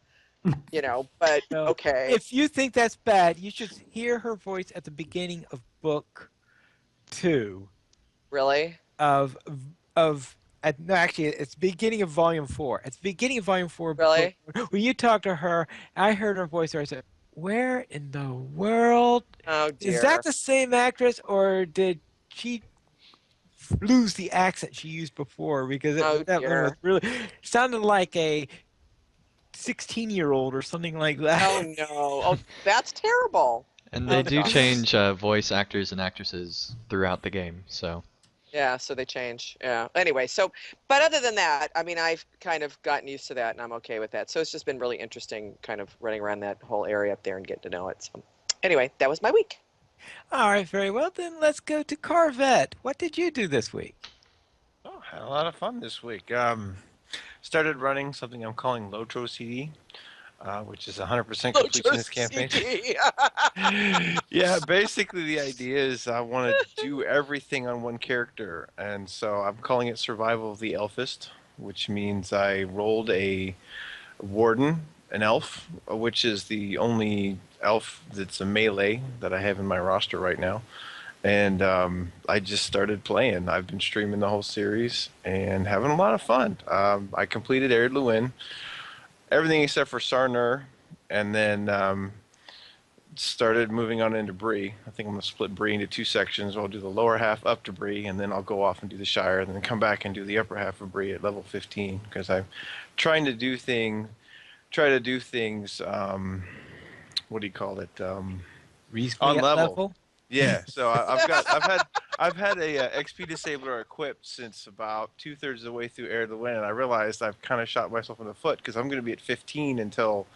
But No. okay. If you think that's bad, you should hear her voice at the beginning of book 2 Really? no, actually, it's beginning of volume 4. It's beginning of volume 4. Really? When you talk to her, I heard her voice. I said, "Where in the world Oh dear. is that? The same actress, or did she lose the accent she used before?" Because Oh, that one was dear. really sounded like a 16-year-old or something like that. Oh no. Oh, that's terrible. And Oh, they do gosh. change voice actors and actresses throughout the game, so. Yeah, so they change. Yeah. Anyway, but other than that, I mean, I've kind of gotten used to that, and I'm okay with that. So it's just been really interesting kind of running around that whole area up there and getting to know it. So anyway, that was my week. All right, very well. Then let's go to Carvette. What did you do this week? Oh, Had a lot of fun this week. Started running something I'm calling LOTRO CD, which is 100% completionist campaign. CD. Yeah, basically the idea is I want to do everything on one character, and so I'm calling it Survival of the Elfist, which means I rolled a warden, an elf, which is the only elf that's a melee that I have in my roster right now. And I just started playing. I've been streaming the whole series and having a lot of fun. I completed Erd Luin, everything except for Sarnur, and then started moving on into Bree. I think I'm going to split Bree into two sections. I'll do the lower half up to Bree, and then I'll go off and do the Shire, and then come back and do the upper half of Bree at level 15, because I'm trying to do things, what do you call it, Reasonably on at level. level. Yeah, so I've had a XP disabler equipped since about 2/3 of the way through Air of the Wind, and I realized I've kind of shot myself in the foot because I'm going to be at 15 until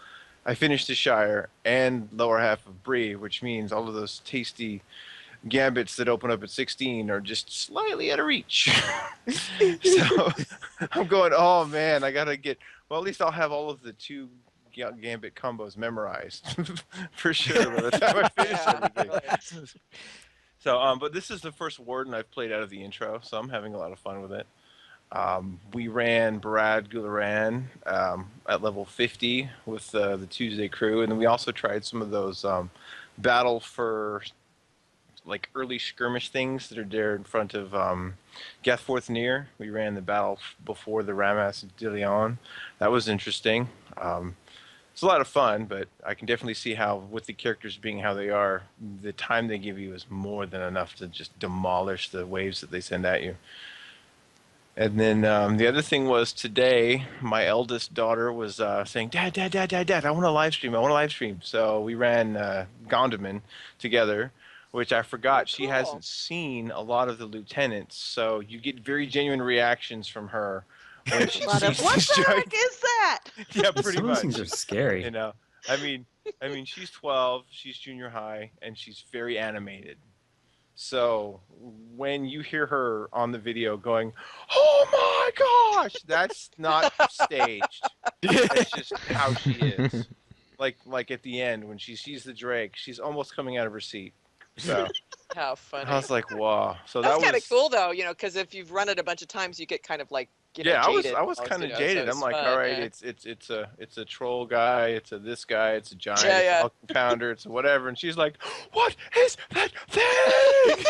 I finish the Shire and lower half of Bree, which means all of those tasty gambits that open up at 16 are just slightly out of reach. So I'm going, oh man, I gotta get. Well, at least I'll have all of the two gambit combos memorized for sure by the time I finish Yeah, everything. right. So, but this is the first warden I've played out of the intro, so I'm having a lot of fun with it. We ran Barad Gularan at level 50 with the Tuesday crew, and then we also tried some of those battle for like early skirmish things that are there in front of Gathforth Near. We ran the battle before the Ramas of Dilion. That was interesting. It's a lot of fun, but I can definitely see how, with the characters being how they are, the time they give you is more than enough to just demolish the waves that they send at you. And then the other thing was today, my eldest daughter was saying, Dad, Dad, Dad, Dad, Dad, I want to live stream. I want to live stream. So we ran Gondaman together, which I forgot she Cool. hasn't seen a lot of the lieutenants. So you get very genuine reactions from her when she A lot of sees what this the giant. heck is that? Yeah, pretty Some of those things much. are scary. You know, I mean, she's 12, she's junior high, and she's very animated. So when you hear her on the video going, "Oh my gosh," that's not staged. That's just how she is. Like at the end when she sees the Drake, she's almost coming out of her seat. So How funny. I was like, "Wow!" So That's that kind of was. cool though, because if you've run it a bunch of times, you get kind of like, Yeah, jaded I was almost, kind of so jaded. I'm it's like, fun, all right, yeah. it's a troll guy, it's a this guy, it's a giant, Yeah, it's a yeah. Hulk pounder, it's a whatever, and she's like, what is that thing?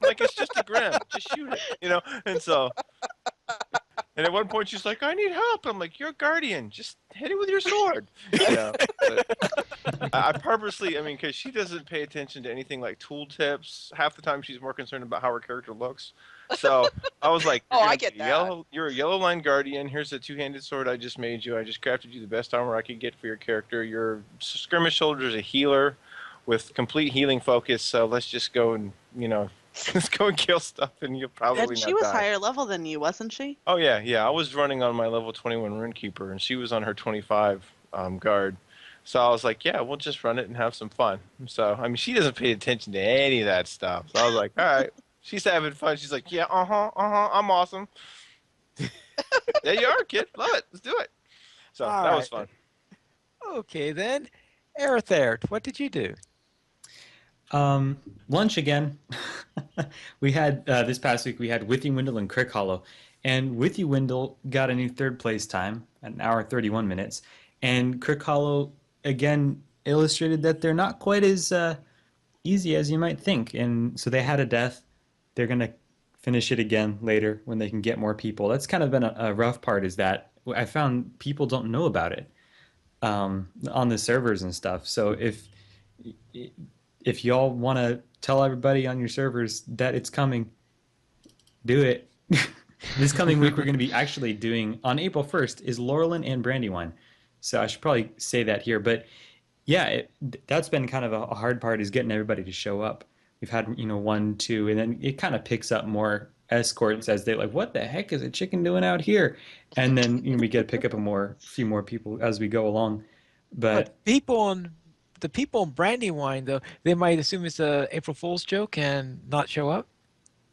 Like it's just a grim, just shoot it, And so, and at one point she's like, I need help. I'm like, you're a guardian, just hit it with your sword, But I purposely, because she doesn't pay attention to anything like tool tips. Half the time, she's more concerned about how her character looks. So I was like, Oh, I get that. You're a yellow line guardian. Here's the two-handed sword I just made you. I just crafted you the best armor I could get for your character. Your skirmish soldier is a healer with complete healing focus. So let's just go and let's go and kill stuff, and you'll probably And she not was die. higher level than you, wasn't she? Oh yeah. I was running on my level 21 Runekeeper, and she was on her 25 guard. So I was like, yeah, we'll just run it and have some fun. So she doesn't pay attention to any of that stuff. So I was like, all right, she's having fun. She's like, yeah, I'm awesome. There you are, kid. Love it. Let's do it. So All that was right. fun. Okay then, Aerothair, what did you do? Lunch again. We had this past week. We had Withy Windle and Crick Hollow, and Withy Windle got a new third place time at an hour 31 minutes, and Crick Hollow again illustrated that they're not quite as easy as you might think, and so they had a death. They're gonna finish it again later when they can get more people. That's kind of been a rough part. Is that I found people don't know about it on the servers and stuff. So if y'all want to tell everybody on your servers that it's coming, do it. This coming week, we're going to be actually doing, on April 1st, is Laurelin and Brandywine. So I should probably say that here. But yeah, that's been kind of a hard part, is getting everybody to show up. We've had, 1, 2, and then it kind of picks up more escorts as they like, what the heck is a chicken doing out here? And then we get to pick up a few more people as we go along. But The people in Brandywine, though, they might assume it's a April Fool's joke and not show up.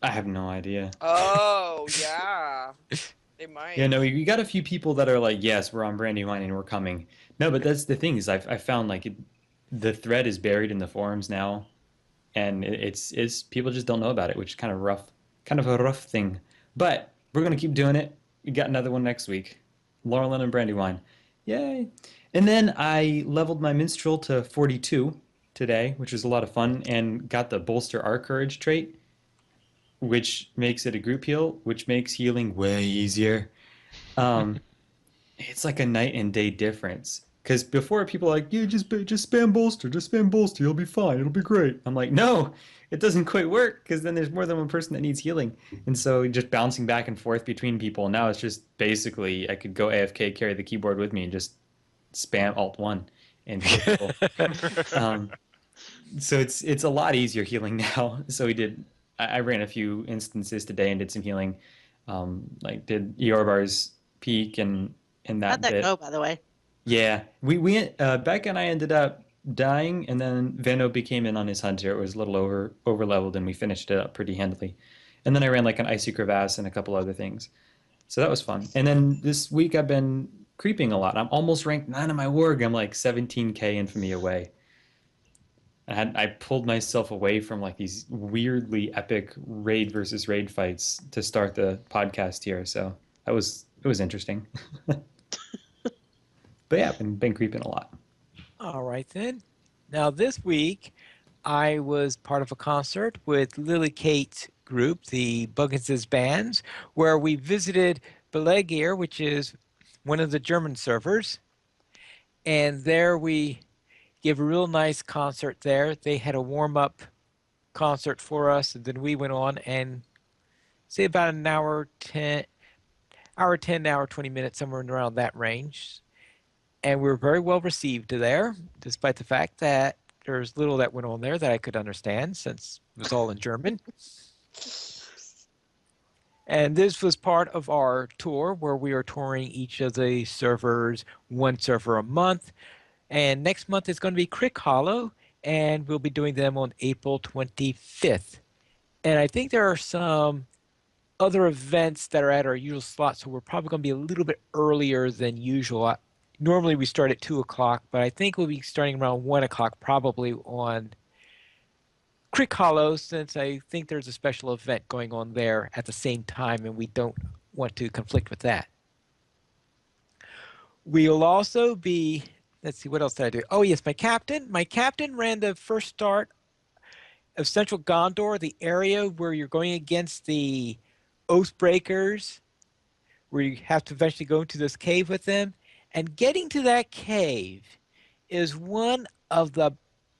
I have no idea. Oh, yeah. They Yeah, might. no, we got a few people that are like, yes, we're on Brandywine and we're coming. No, but that's the thing is I found like the thread is buried in the forums now, and it's people just don't know about it, which is kind of rough, kind of a rough thing. But we're gonna keep doing it. We got another one next week. Laurelin and Brandywine, yay! And then I leveled my minstrel to 42 today, which was a lot of fun, and got the bolster our courage trait, which makes it a group heal, which makes healing way easier. Um, it's like a night and day difference. Because before people are like, you just spam bolster, you'll be fine, it'll be great. I'm like, no, it doesn't quite work because then there's more than one person that needs healing, and so just bouncing back and forth between people. Now it's just basically I could go AFK, carry the keyboard with me, and just spam Alt 1 and heal people. Um, so it's a lot easier healing now. So we did. I ran a few instances today and did some healing. Like did Eorbar's peak and How'd that that bit. go, by the way? Yeah, we Becca and I ended up dying, and then Vano became in on his hunter. It was a little over leveled, and we finished it up pretty handily. And then I ran like an icy crevasse and a couple other things. So that was fun. And then this week I've been creeping a lot. I'm almost ranked 9 on my warg. I'm like 17k infamy away. I pulled myself away from like these weirdly epic raid versus raid fights to start the podcast here. So it was interesting. But yeah, I've been creeping a lot. All right then. Now this week, I was part of a concert with Lily Kate's group, the Buggins' Bands, where we visited Belegir, which is one of the German servers, and there we gave a real nice concert there. They had a warm-up concert for us, and then we went on and say about an hour 10, hour 20 minutes, somewhere around that range. And we were very well received there, despite the fact that there's little that went on there that I could understand since it was all in German. And this was part of our tour where we are touring each of the servers, one server a month. And next month is going to be Crick Hollow, and we'll be doing them on April 25th. And I think there are some other events that are at our usual slot, so we're probably going to be a little bit earlier than usual. Normally we start at 2 o'clock, but I think we'll be starting around 1 o'clock probably on Crick Hollow, since I think there's a special event going on there at the same time, and we don't want to conflict with that. We'll also be, let's see, what else did I do? Oh, yes, my captain. My captain ran the first start of Central Gondor, the area where you're going against the Oathbreakers, where you have to eventually go into this cave with them. And getting to that cave is one of the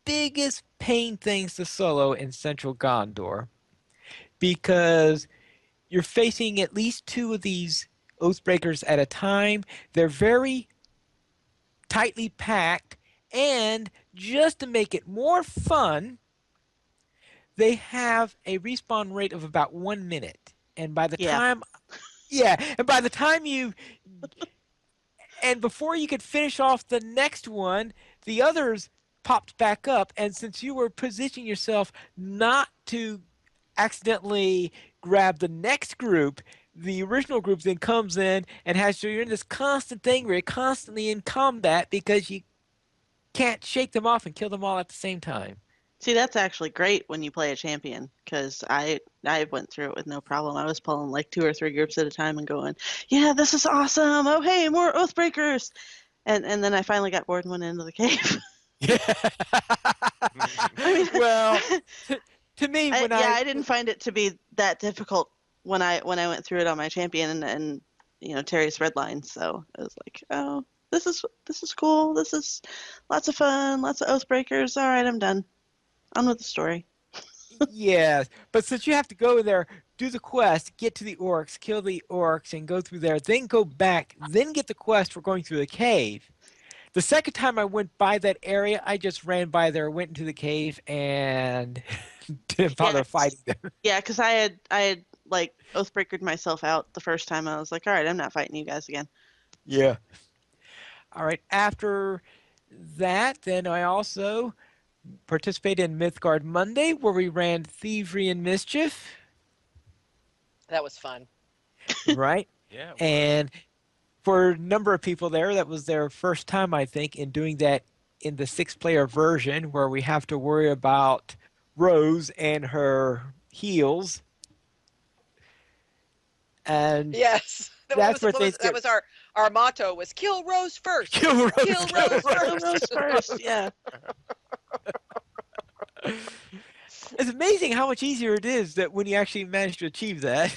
biggest pain things to solo in Central Gondor, because you're facing at least two of these Oathbreakers at a time. They're very tightly packed, and just to make it more fun, they have a respawn rate of about 1 minute. And by the Yeah. time, yeah, and by the time you, and before you could finish off the next one, the others popped back up. And since you were positioning yourself not to accidentally grab the next group, the original group then comes in and has, so you're in this constant thing where you're constantly in combat because you can't shake them off and kill them all at the same time. See, that's actually great when you play a champion, because I went through it with no problem. I was pulling like 2 or 3 groups at a time and going, yeah, this is awesome. Oh, hey, more Oathbreakers. And then I finally got bored and went into the cave. Yeah. I mean, Well, to me, when I didn't find it to be that difficult when I went through it on my champion and Terry's red line. So it was like, oh, this is cool. This is lots of fun. Lots of Oathbreakers. All right, I'm done. On with the story. yeah, but since you have to go there, do the quest, get to the orcs, kill the orcs, and go through there, then go back, then get the quest for going through the cave. The second time I went by that area, I just ran by there, went into the cave, and didn't bother Yeah. fighting them. Yeah, because I had like Oathbreakered myself out the first time. I was like, all right, I'm not fighting you guys again. Yeah. All right. After that, then I also participated in Mythgard Monday, where we ran Thievery and Mischief. That was fun. right? Yeah, it was. And for a number of people there, that was their first time, I think, in doing that in the six-player version, where we have to worry about Rose and her heals, and Yes. that's where What was things that get was our motto was kill Rose first. kill Rose, Kill kill Rose Kill Rose, Rose first. kill first. Rose. Yeah. It's amazing how much easier it is that when you actually manage to achieve that.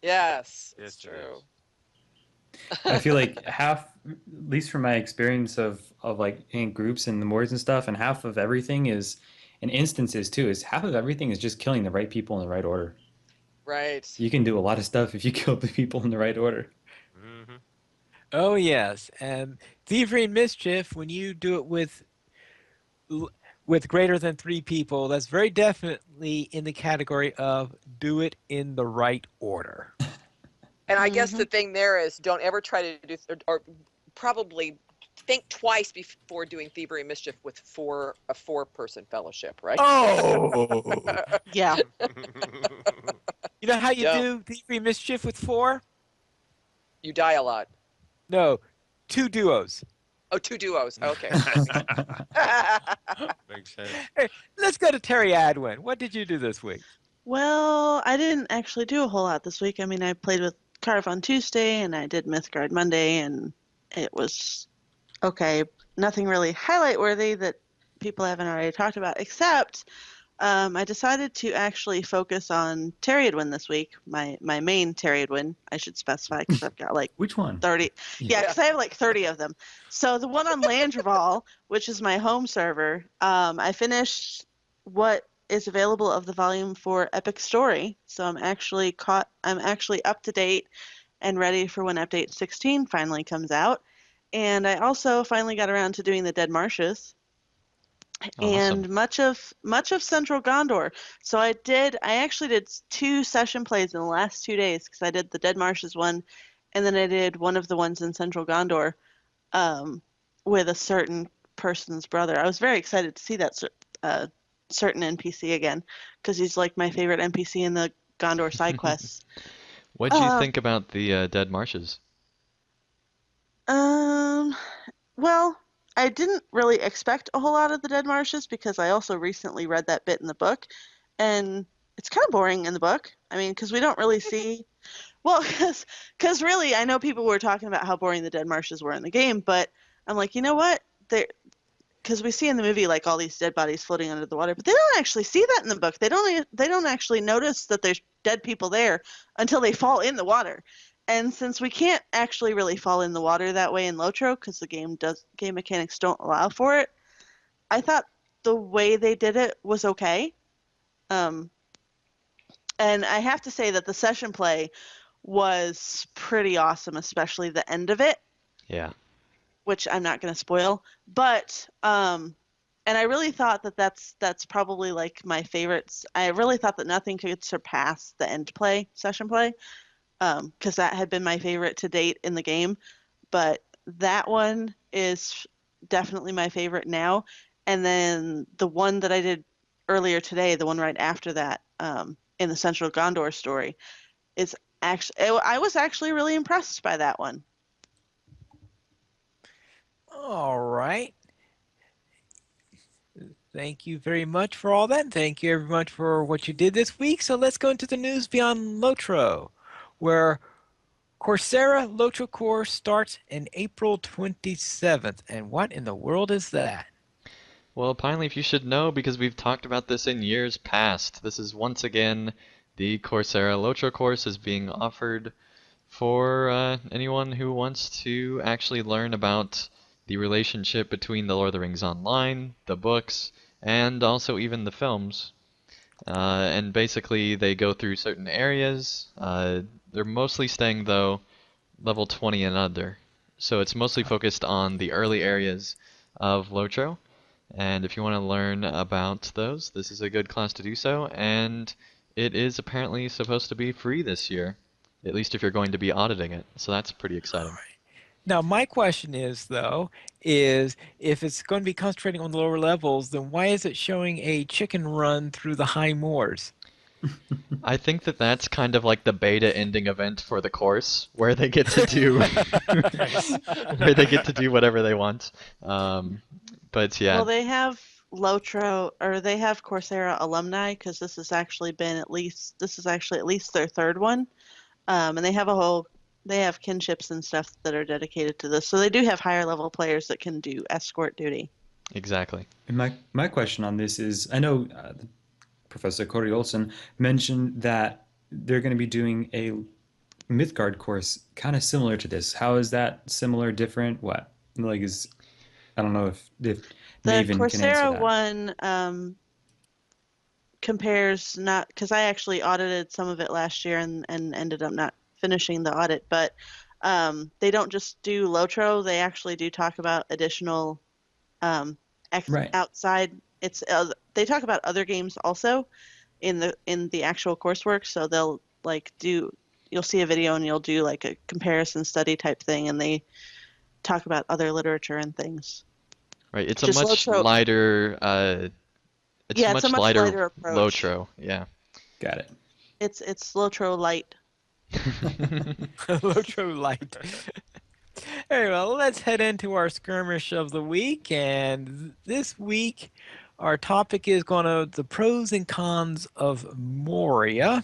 Yes, it's Yes, it true. is. I feel like half, at least from my experience of like in groups and the boards and stuff, and half of everything is, in instances too, is half of everything is just killing the right people in the right order. Right. You can do a lot of stuff if you kill the people in the right order. Mm-hmm. Oh yes, and thievery and mischief. When you do it with greater than three people, that's very definitely in the category of do it in the right order. And I guess Hmm. the thing there is don't ever try to do or probably think twice before doing thievery and mischief with a four-person fellowship, right? Oh, Yeah. you know how you Don't. do thievery and mischief with four? You die a lot. No, two duos. Oh, two duos. Okay. Makes sense. Hey, let's go to Terry Adwin. What did you do this week? Well, I didn't actually do a whole lot this week. I mean, I played with Carve on Tuesday and I did Mythgard Monday, and it was okay. Nothing really highlight worthy that people haven't already talked about, except I decided to actually focus on Terriadwin this week. My main Terriadwin, I should specify, because I've got like Which one? 30. Yeah, Yeah. because I have like 30 of them. So the one on Landreval, which is my home server, I finished what is available of the volume for Epic Story. So I'm actually up to date and ready for when update 16 finally comes out. And I also finally got around to doing the Dead Marshes Awesome. and much of Central Gondor. So I actually did two session plays in the last 2 days, because I did the Dead Marshes one, and then I did one of the ones in Central Gondor, um, with a certain person's brother. I was very excited to see that certain NPC again, because he's like my favorite NPC in the Gondor side quests. What'd you Um, think about the Dead Marshes? um, well, I didn't really expect a whole lot of the Dead Marshes, because I also recently read that bit in the book, and it's kind of boring in the book. I mean, because we don't really see. Well, because really, I know people were talking about how boring the Dead Marshes were in the game, but I'm like, you know what? Because we see in the movie like all these dead bodies floating under the water, but they don't actually see that in the book. They don't actually notice that there's dead people there until they fall in the water. And since we can't actually really fall in the water that way in Lotro, because the game mechanics don't allow for it, I thought the way they did it was okay. Um, and I have to say that the session play was pretty awesome, especially the end of it, Yeah. which I'm not going to spoil. But and I really thought that that's probably like my favorites. I really thought that nothing could surpass the end play, session play, because that had been my favorite to date in the game. But that one is definitely my favorite now. And then the one that I did earlier today, the one right after that, in the Central Gondor story, is actually I was actually really impressed by that one. All right. Thank you very much for all that. And thank you very much for what you did this week. So let's go into the news beyond Lotro, where Coursera Lotro course starts in April 27th. And what in the world is that? Well, Pineleaf, you should know because we've talked about this in years past. This is once again the Coursera LOTRO course is being offered for anyone who wants to actually learn about the relationship between the Lord of the Rings Online, the books, and also even the films. And basically, they go through certain areas. They're mostly staying, though, level 20 and under. So it's mostly focused on the early areas of Lotro. And if you want to learn about those, this is a good class to do so. And it is apparently supposed to be free this year, at least if you're going to be auditing it. So that's pretty exciting. Now, my question is, though, is if it's going to be concentrating on the lower levels, then why is it showing a chicken run through the high moors? I think that that's kind of like the beta ending event for the course, where they get to do Nice. where they get to do whatever they want. Um, but yeah, Well, they have LOTRO, or they have Coursera alumni, because this is actually at least their third one. And they have kinships and stuff that are dedicated to this. So they do have higher level players that can do escort duty. exactly. And my question on this is, I know Professor Corey Olson mentioned that they're going to be doing a Mythgard course kind of similar to this. How is that similar, different? What? Like is I don't know if The Maven can answer Coursera that. one compares not because I actually audited some of it last year and ended up not finishing the audit, but they don't just do LOTRO, they actually do talk about additional um, Right. outside. They talk about other games also in the actual coursework, so they'll like do you'll see a video and you'll do like a comparison study type thing, and they talk about other literature and things. Right. It's a Just much LOTRO, lighter it's a yeah, it's a much much lighter lighter approach. Lotro, yeah. Got it. It's LOTRO light. Lotro light. Very well, let's head into our skirmish of the week. And this week, our topic is going to the pros and cons of Moria.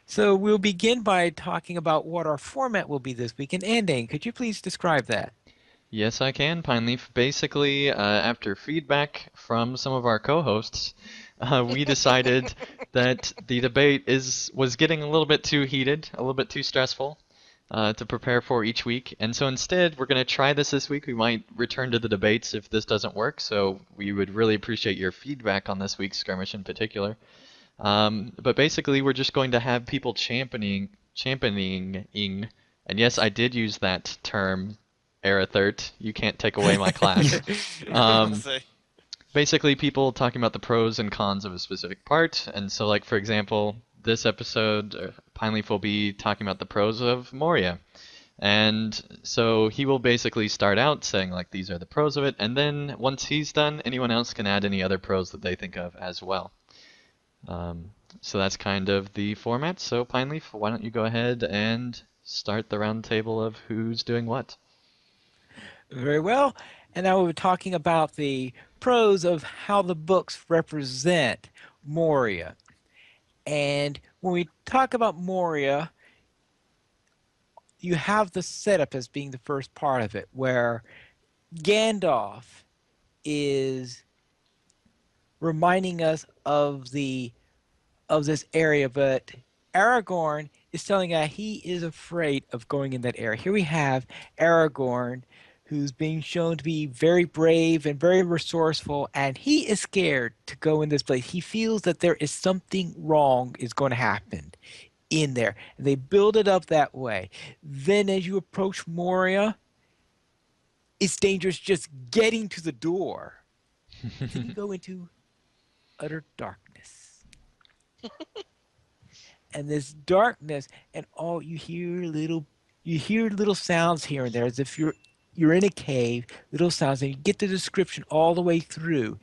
So we'll begin by talking about what our format will be this week. And Andane, could you please describe that? Yes, I can, Pineleaf. Basically, after feedback from some of our co-hosts, we decided that the debate was getting a little bit too heated, a little bit too stressful to prepare for each week. And so instead, we're going to try this week. We might return to the debates if this doesn't work. So we would really appreciate your feedback on this week's skirmish in particular. But basically, we're just going to have people championing, and yes, I did use that term, Arathert. You can't take away my class. Um, Say, basically, people talking about the pros and cons of a specific part, and so, like for example, this episode, Pineleaf will be talking about the pros of Moria. And so he will basically start out saying like these are the pros of it, and then once he's done, anyone else can add any other pros that they think of as well. Um, so that's kind of the format. So Pineleaf, why don't you go ahead and start the round table of who's doing what? Very well. And now we're talking about the pros of how the books represent Moria. And when we talk about Moria, you have the setup as being the first part of it, where Gandalf is reminding us of this area, but Aragorn is telling us he is afraid of going in that area. Here we have Aragorn, who's being shown to be very brave and very resourceful, and he is scared to go in this place. He feels that there is something wrong is going to happen in there. And they build it up that way. Then as you approach Moria, it's dangerous just getting to the door. Then you go into utter darkness. And this darkness, and all you hear little sounds here and there as if you're in a cave, little sounds, and you get the description all the way through.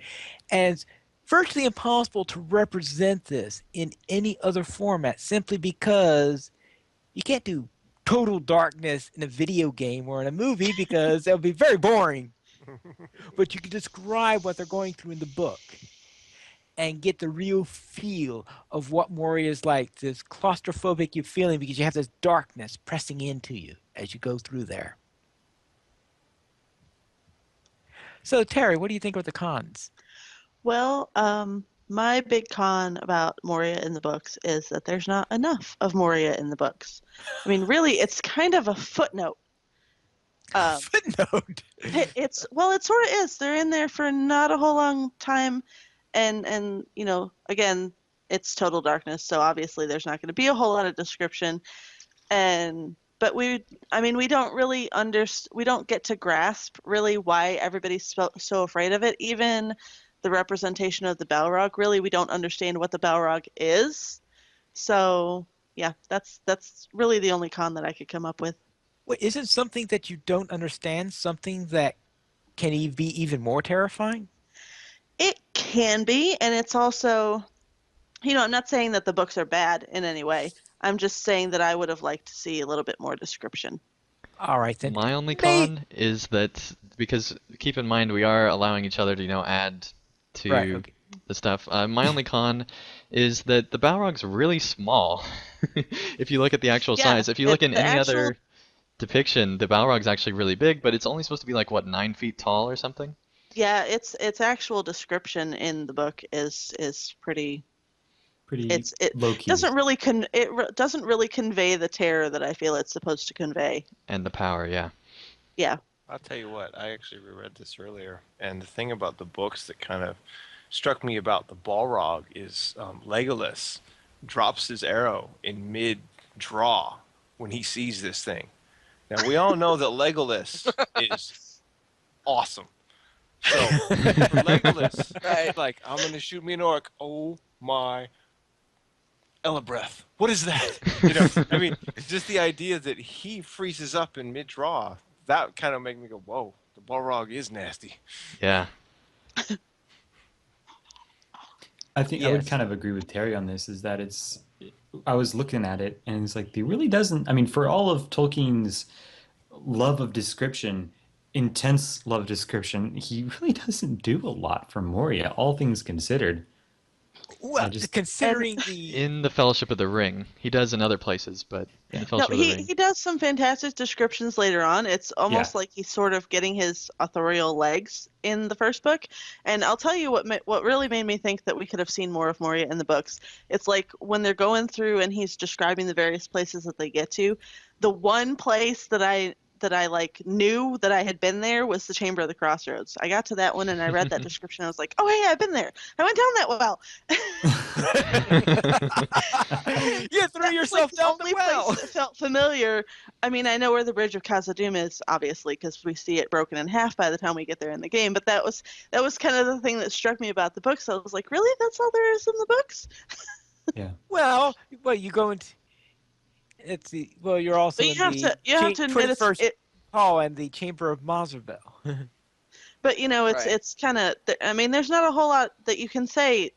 And it's virtually impossible to represent this in any other format simply because you can't do total darkness in a video game or in a movie because that would be very boring. But you can describe what they're going through in the book and get the real feel of what Moria is like, this claustrophobic you're feeling because you have this darkness pressing into you as you go through there. So, Terry, what do you think are the cons? Well, my big con about Moria in the books is that there's not enough of Moria in the books. I mean, really, it's kind of a footnote. Um, Footnote. it sort of is. They're in there for not a whole long time, and again, it's total darkness, so obviously there's not going to be a whole lot of description. But we don't really we don't get to grasp really why everybody's so afraid of it. Even the representation of the Balrog, really, we don't understand what the Balrog is. So yeah, that's really the only con that I could come up with. Wait, isn't something that you don't understand something that can be even more terrifying? It can be, and it's also I'm not saying that the books are bad in any way. I'm just saying that I would have liked to see a little bit more description. All right then. My only May con is that because keep in mind we are allowing each other to add right. to Okay. the stuff. My only con is that the Balrog's really small. If you look at the actual Yeah, size, if you look in the any actual other depiction, the Balrog's actually really big, but it's only supposed to be like what 9 feet tall or something. yeah, its actual description in the book is pretty. Pretty It low key. doesn't really doesn't really convey the terror that I feel it's supposed to convey. And the power, yeah. Yeah. I'll tell you what, I actually reread this earlier, and the thing about the books that kind of struck me about the Balrog is Legolas drops his arrow in mid draw when he sees this thing. Now, we all know that Legolas is awesome. So, for Legolas, Right. he's like, I'm going to shoot me an orc. Oh my Elabreath. What is that? I mean, just the idea that he freezes up in mid draw, that kind of made me go, whoa, the Balrog is nasty. Yeah. I think I would Yes. kind of agree with Terry on this. Is that I was looking at it and it's like he really doesn't. I mean, for all of Tolkien's love of description, intense love of description, he really doesn't do a lot for Moria, all things considered. Well, I just And considering the In the Fellowship of the Ring, he does in other places, but in yeah the no, Fellowship of the he Ring, he does some fantastic descriptions later on. It's yeah almost like he's sort of getting his authorial legs in the first book. And I'll tell you what really made me think that we could have seen more of Moria in the books. It's like when they're going through and he's describing the various places that they get to. The one place that I like knew that I had been there was the Chamber of the Crossroads. I got to that one and I read that description. I was like, oh hey, I've been there. I went down that well. you threw That was like yourself the down the only place well. that felt familiar. I mean, I know where the Bridge of Khazad-dûm is, obviously, because we see it broken in half by the time we get there in the game. But that was kind of the thing that struck me about the books. I was like, really, that's all there is in the books? yeah. Well, you go into well, you're But also you in have the to you have to admit 21st hall and the Chamber of Mauserville. but it's Right. it's kind of. I mean, there's not a whole lot that you can say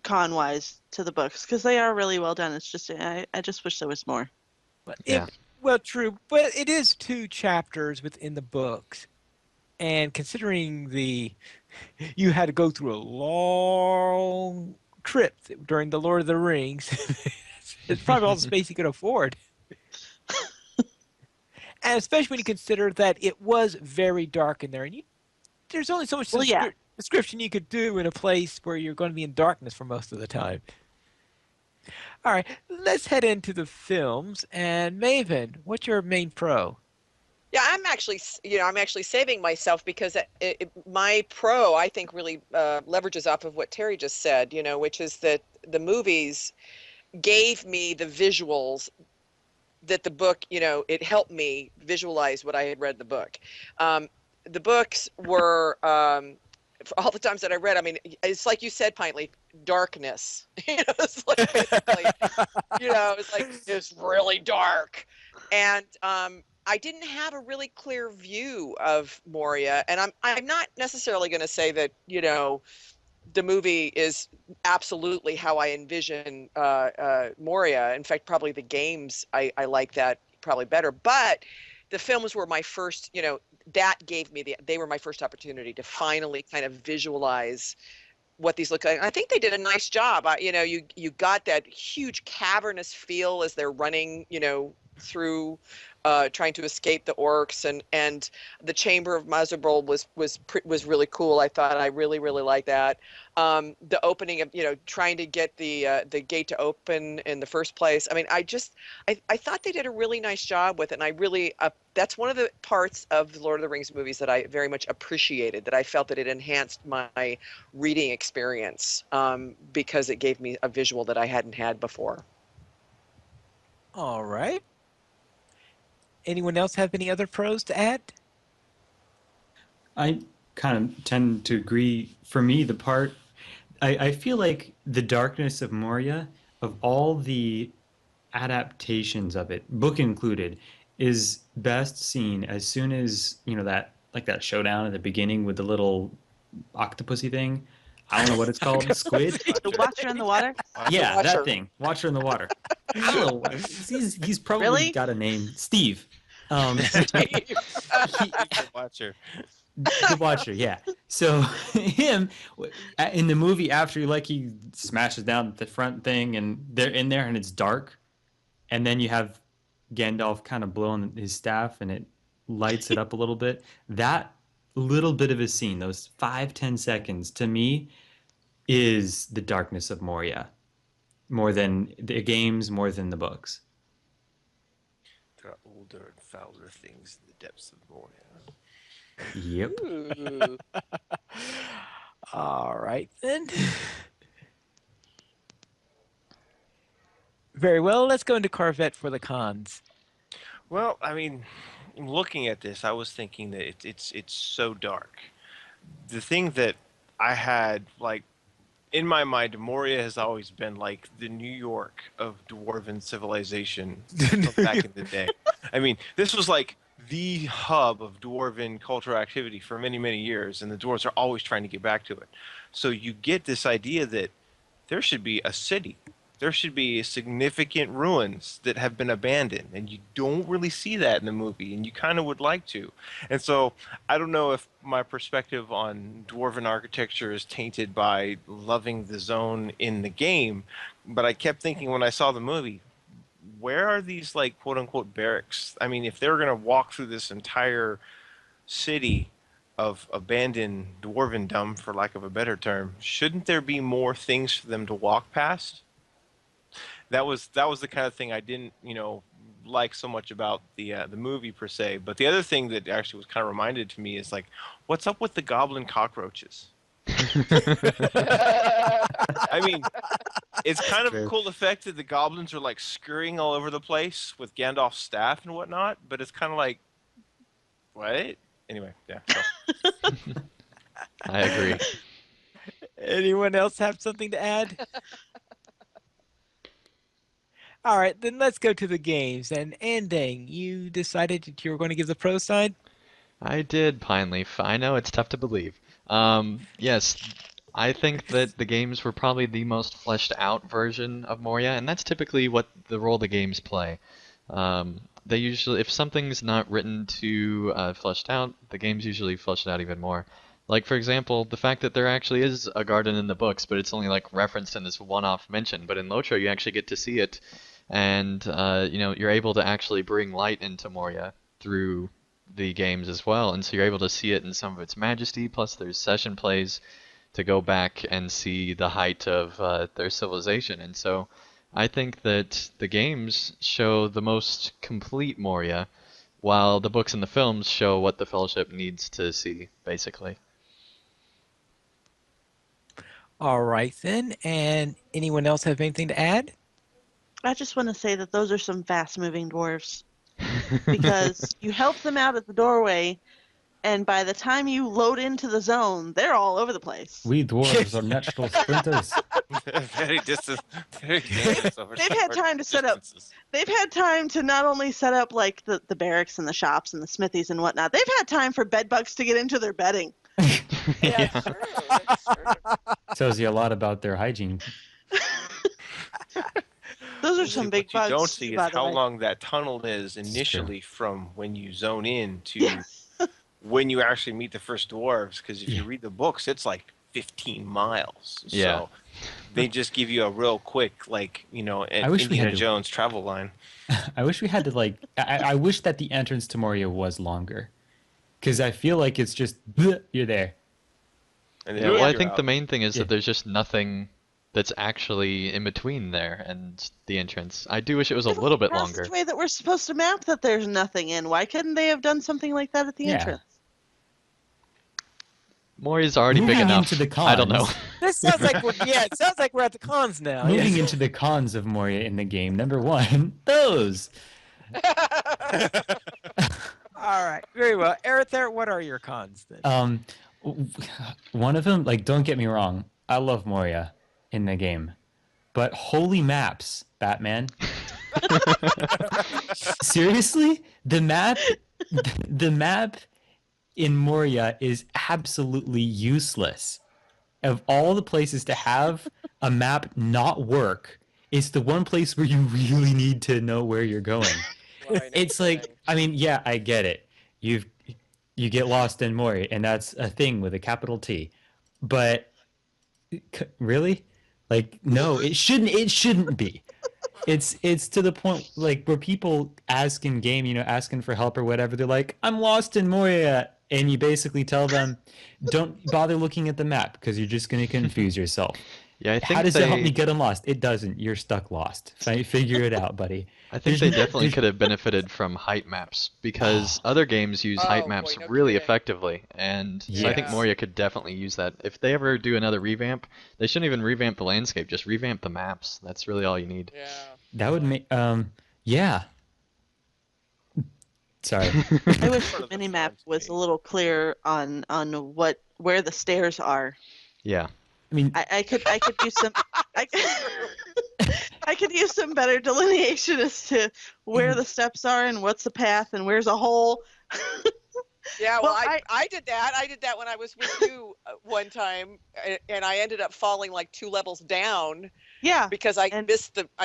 con-wise to the books because they are really well done. It's just I just wish there was more. But yeah. well, true, but it is 2 chapters within the books, and considering you had to go through a long trip during the Lord of the Rings, it's probably all the space you could afford. And especially when you consider that it was very dark in there, and there's only so much Well, yeah. description you could do in a place where you're going to be in darkness for most of the time. All right, let's head into the films. And Maven, what's your main pro? Yeah, I'm actually saving myself because my pro, I think, really leverages off of what Terry just said, which is that the movies gave me the visuals that the book, it helped me visualize what I had read in the book. The books were, for all the times that I read, I mean, it's like you said, Pintley, darkness. It's like basically, it's like it's really dark, and I didn't have a really clear view of Moria, and I'm not necessarily going to say that the movie is absolutely how I envision Moria. In fact, probably the games I like that probably better, but the films were my first, that gave me they were my first opportunity to finally kind of visualize what these look like. I think they did a nice job. You got that huge cavernous feel as they're running, through trying to escape the orcs, and the Chamber of Mazarbul was really cool. I thought I really really liked that. The opening of trying to get the gate to open in the first place. I mean, I thought they did a really nice job with it, and I really that's one of the parts of the Lord of the Rings movies that I very much appreciated. That I felt that it enhanced my reading experience because it gave me a visual that I hadn't had before. All right. Anyone else have any other pros to add? I kind of tend to agree. For me, the part I feel like the darkness of Moria, of all the adaptations of it, book included, is best seen as soon as that showdown at the beginning with the little octopusy thing. I don't know what it's called. Squid. The Watcher in the Water? Yeah, Watcher. that thing. Watcher in the water. I don't know. He's probably Really? got a name. Steve. Steve. He, The Watcher. the Watcher. Yeah. So him in the movie after he smashes down the front thing and they're in there and it's dark, and then you have Gandalf kind of blowing his staff and it lights it up a little bit. That little bit of a scene, those 5-10 seconds, to me is the darkness of Moria, more than the games, more than the books. There are older and fouler things in the depths of Moria. Yep. Ooh. All right then. Very well. Let's go into Corvette for the cons. Well, I mean, looking at this, I was thinking that it's so dark. The thing that I had like in my mind, Moria has always been like the New York of dwarven civilization from back in the day. I mean, this was like the hub of dwarven cultural activity for many, many years, and the dwarves are always trying to get back to it. So you get this idea that there should be a city. There should be significant ruins that have been abandoned, and you don't really see that in the movie, and you kind of would like to. And so I don't know if my perspective on dwarven architecture is tainted by loving the zone in the game, but I kept thinking when I saw the movie, where are these like quote unquote barracks? I mean, if they were going to walk through this entire city of abandoned dwarvendom, for lack of a better term, shouldn't there be more things for them to walk past? That was the kind of thing I didn't, like so much about the movie per se. But the other thing that actually was kind of reminded to me is like, what's up with the goblin cockroaches? I mean, it's kind of a True. cool effect that the goblins are like scurrying all over the place with Gandalf's staff and whatnot. But it's kind of like, what? Anyway, yeah. So. I agree. Anyone else have something to add? All right, then let's go to the games. And Andang, you decided that you were going to give the pro side? I did, Pineleaf. I know it's tough to believe. Yes, I think that the games were probably the most fleshed out version of Moria, and that's typically what the role the games play. They usually, if something's not written to fleshed out, the games usually flesh it out even more. Like, for example, the fact that there actually is a garden in the books, but it's only like referenced in this one-off mention. But in LOTRO, you actually get to see it, and you're able to actually bring light into Moria through the games as well, and so you're able to see it in some of its majesty. Plus, there's session plays to go back and see the height of their civilization, and so I think that the games show the most complete Moria, while the books and the films show what the Fellowship needs to see, basically. All right, then. And anyone else have anything to add? I just want to say that those are some fast-moving dwarves because you help them out at the doorway, and by the time you load into the zone, they're all over the place. We dwarves are natural sprinters. Very distant. Very dangerous over They've had short time to set up- distances. They've had time to not only set up like the barracks and the shops and the smithies and whatnot, they've had time for bedbugs to get into their bedding. Yeah. That's true. That's true. Tells you a lot about their hygiene. Those are See, some big what bugs. you don't see by is the how way. long that tunnel is initially from when you zone in to when you actually meet the first dwarves. Because if you read the books, it's like 15 miles. Yeah. So they just give you a real quick, like, I wish we Indiana had to- Jones travel line. I wish we had to I wish that the entrance to Moria was longer, because I feel like it's just you're there. And Yeah, then well, I you're think out. the main thing is Yeah. that there's just nothing that's actually in between there and the entrance. I do wish it was a little bit longer. Passageway that we're supposed to map that there's nothing in. Why couldn't they have done something like that at the Yeah. entrance? Moria's already big Moving enough. into the I don't know. cons. This sounds like it sounds like we're at the cons now. Moving Yes. into the cons of Moria in the game. Number one, those. All right, very well. Arether, what are your cons then? One of them, like, don't get me wrong, I love Moria in the game, but holy maps, Batman. Seriously, the map in Moria is absolutely useless. of all the places to have a map not work, it's the one place where you really need to know where you're going. Right, no It's like, kidding. I mean, yeah, I get it. You've you get lost in Mori, and that's a thing with a capital T. But really, like, no, it shouldn't. It shouldn't be. It's to the point like where people ask in game, asking for help or whatever. They're like, "I'm lost in Moria," and you basically tell them, "Don't bother looking at the map because you're just going to confuse yourself." Yeah, I How think does it help me they get unlost? It doesn't. You're stuck lost. Figure it out, buddy. I think There's, they definitely there's could have benefited from height maps because oh other games use height Oh boy, maps no really kidding. effectively, and so I think Yeah. yes. Moria could definitely use that. If they ever do another revamp, they shouldn't even revamp the landscape, just revamp the maps. That's really all you need. Yeah, That would really. make yeah. Sorry. I It's wish part the of the mini fun map to was a me. little clear on where the stairs are. Yeah. I mean, I could use some I, That's true. I could use some better delineation as to where and the steps are and what's the path and where's a hole. Yeah, well, Well, I did that. I did that when I was with you one time, and I ended up falling like 2 levels down yeah, because and I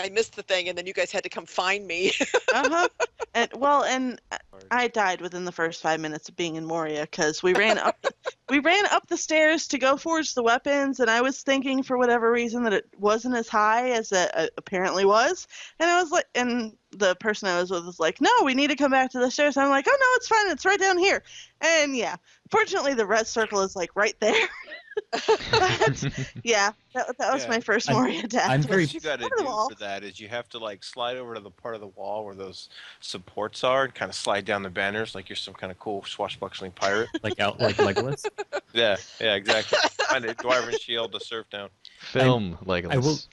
missed the thing, and then you guys had to come find me. uh-huh. And Hard. I died within the first 5 minutes of being in Moria because we ran up the stairs to go forge the weapons, and I was thinking for whatever reason that it wasn't as high as it apparently was, and I was like, and the person I was with was like, "No, we need to come back to the stairs." I'm like, "Oh no, it's fine, it's right down here," and yeah, fortunately the red circle is like right there. But yeah, that was Yeah. my first I'm Moria death. I'm Was very What you got to over the do wall. for that is you have to like slide over to the part of the wall where those supports are and kind of slide down the banners like you're some kind of cool swashbuckling pirate. like Legolas. Yeah, yeah, exactly. Find a dwarven shield to surf down. I'm Film I will Legolas.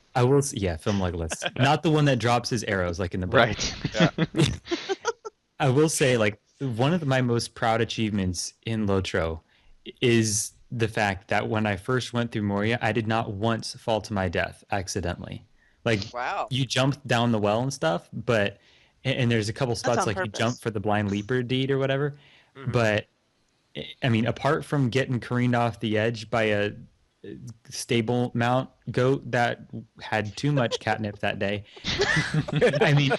yeah, film Legolas. Not the one that drops his arrows like in the book. Right. Yeah. I will say, like, one of my most proud achievements in Lotro is the fact that when I first went through Moria, I did not once fall to my death accidentally. Like, Wow. you jump down the well and stuff, but and there's a couple That's spots on like you jump purpose. for the blind leaper deed or whatever. Hmm. But I mean, apart from getting careened off the edge by a stable mount goat that had too much catnip that day, I mean,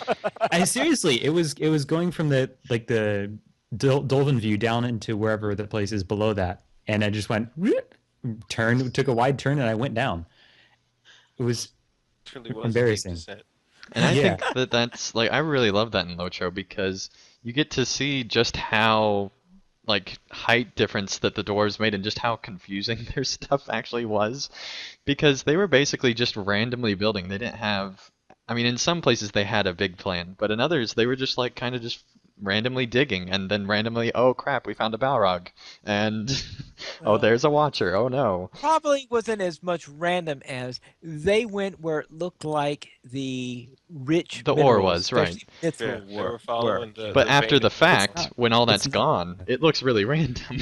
I seriously, it was going from the Dolphin view down into wherever the place is below that, and I just went turned, took a wide turn, and I went down. It was Truly was a deep embarrassing. descent. And I Yeah, think that that's like I really love that in Lotro because you get to see just how like height difference that the dwarves made and just how confusing their stuff actually was because they were basically just randomly building. They didn't have I mean in some places they had a big plan, but in others they were just like kind of just randomly digging and then randomly oh crap, we found a Balrog and oh Well, there's a watcher. Oh no. probably wasn't as much random as they went where it looked like the rich The ore minerals, was, right. especially Yeah, mithril, they were were. following But the after vein the of the it's fact, not. when all It's that's not. gone, it looks really random.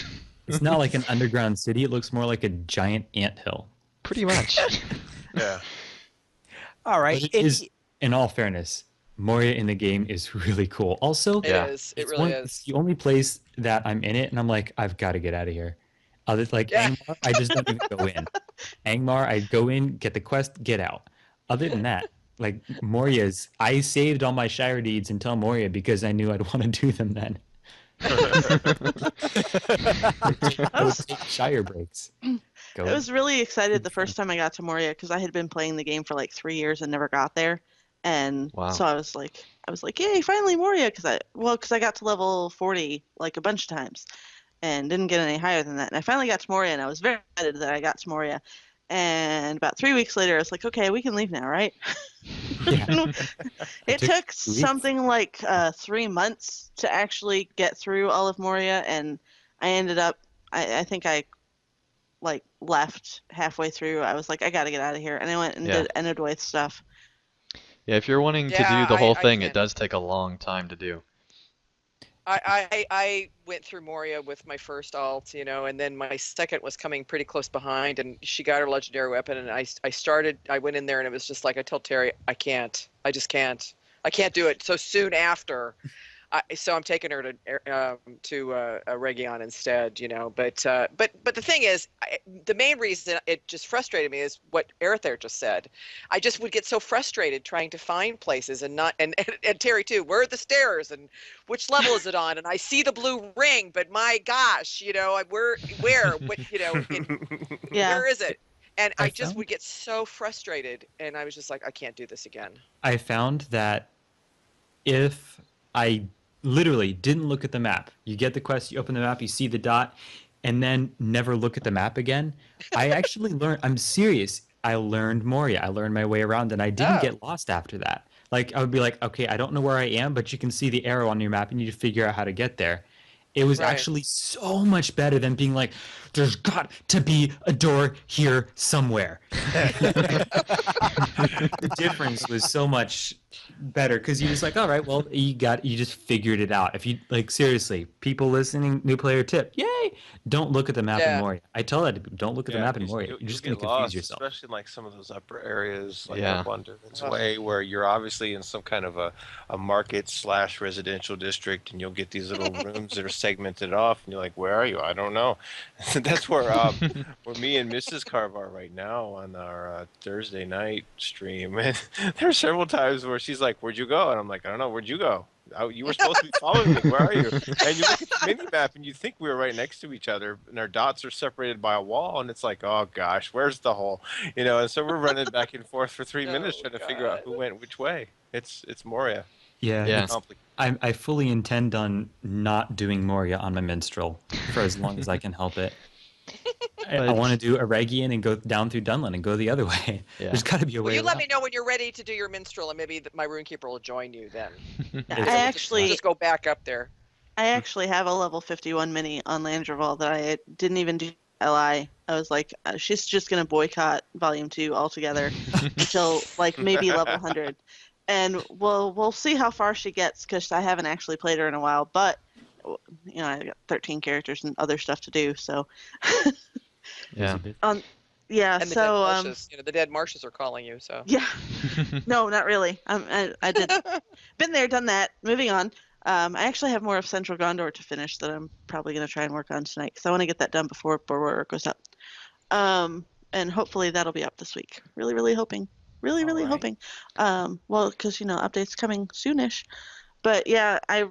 It's not like an underground city. It looks more like a giant anthill. Pretty much. yeah. All But right. it is, in all fairness, Moria in the game is really cool. Also, It Yeah. is. It it's really it's is. the only place that I'm in it, and I'm like, I've got to get out of here. Other like Yeah. Angmar, I just don't even go in. Angmar, I go in, get the quest, get out. Other than that, like Moria's, I saved all my Shire deeds until Moria because I knew I'd want to do them then. I I would was take Shire breaks. I Go. was really excited the Good fun. first time I got to Moria because I had been playing the game for like 3 years and never got there, and Wow. so I was like, yay, finally Moria! Because I got to level 40 like a bunch of times and didn't get any higher than that, and I finally got to Moria, and I was very excited that I got to Moria. And about 3 weeks later, I was like, okay, we can leave now, right? Yeah, it It took took 2 weeks. something like 3 months to actually get through all of Moria, and I ended up, I think I like left halfway through. I was like, I gotta get out of here, and I went and Yeah. did Enodwaith stuff. Yeah, if you're wanting to do Yeah, the whole I thing, it can't. does take a long time to do. I went through Moria with my first alt, and then my second was coming pretty close behind, and she got her legendary weapon, and I went in there, and it was just like I told Terry, I can't, I just can't, I can't do it so soon after. So I'm taking her to Region instead, But the thing is, the main reason it just frustrated me is what Arether just said. I just would get so frustrated trying to find places and not and Terry too. Where are the stairs and which level is it on? And I see the blue ring, but my gosh, where what Yeah. where is it? And I I just would found get so frustrated, and I was just like, I can't do this again. I found that if I literally didn't look at the map, you get the quest, you open the map, you see the dot, and then never look at the map again, I actually learned, I'm serious, I learned Moria. I learned my way around and I didn't Oh, get lost after that. Like, I would be like, okay, I don't know where I am, but you can see the arrow on your map and you need to figure out how to get there. It was right. actually so much better than being like, there's got to be a door here somewhere. The difference was so much better because you're just like, all right, well, you just figured it out. If you like, seriously, people listening, new player tip, yay! Don't look at the map in Yeah. Moria. I tell that to people, don't look at the Yeah, map in 'cause Moria. you'll, You're you'll just going get to confuse lost, yourself. especially in like some of those upper areas, like Yeah. up on Dervin's Ugh. Way, where you're obviously in some kind of a market slash residential district, and you'll get these little rooms that are segmented off, and you're like, where are you? I don't know. That's where me and Mrs. Carve are right now on our Thursday night stream. And there are several times where she's like, "Where'd you go?" And I'm like, "I don't know. Where'd you go? You were supposed to be following me. Where are you?" And you look at the mini map and you think we were right next to each other, and our dots are separated by a wall, and it's like, "Oh gosh, where's the hole?" And so we're running back and forth for 3 minutes Oh trying to figure out God. who went which way. It's Moria. Yeah, Very Yeah. it's. complicated. I fully intend on not doing Moria on my minstrel for as long as I can help it. I want to But do Eregion and go down through Dunland and go the other way. yeah. There's got to be a Well, way you let around. me know when you're ready to do your minstrel, and maybe my runekeeper will join you then. I It's, We'll actually just go back up there. I actually have a level 51 mini on Landreval that I didn't even do LI. I was like, she's just gonna boycott Volume 2 altogether until like maybe level 100, and we'll see how far she gets because I haven't actually played her in a while. But I got 13 characters and other stuff to do. So, Yeah. yeah. And the dead So marshes, the dead marshes are calling you. So. yeah. No, not really. I did been there, done that. Moving on. I actually have more of Central Gondor to finish that I'm probably going to try and work on tonight because I want to get that done before Boror goes up. And hopefully that'll be up this week. Really, really hoping. Really, All really right. hoping. Well, because updates coming soonish. But yeah, I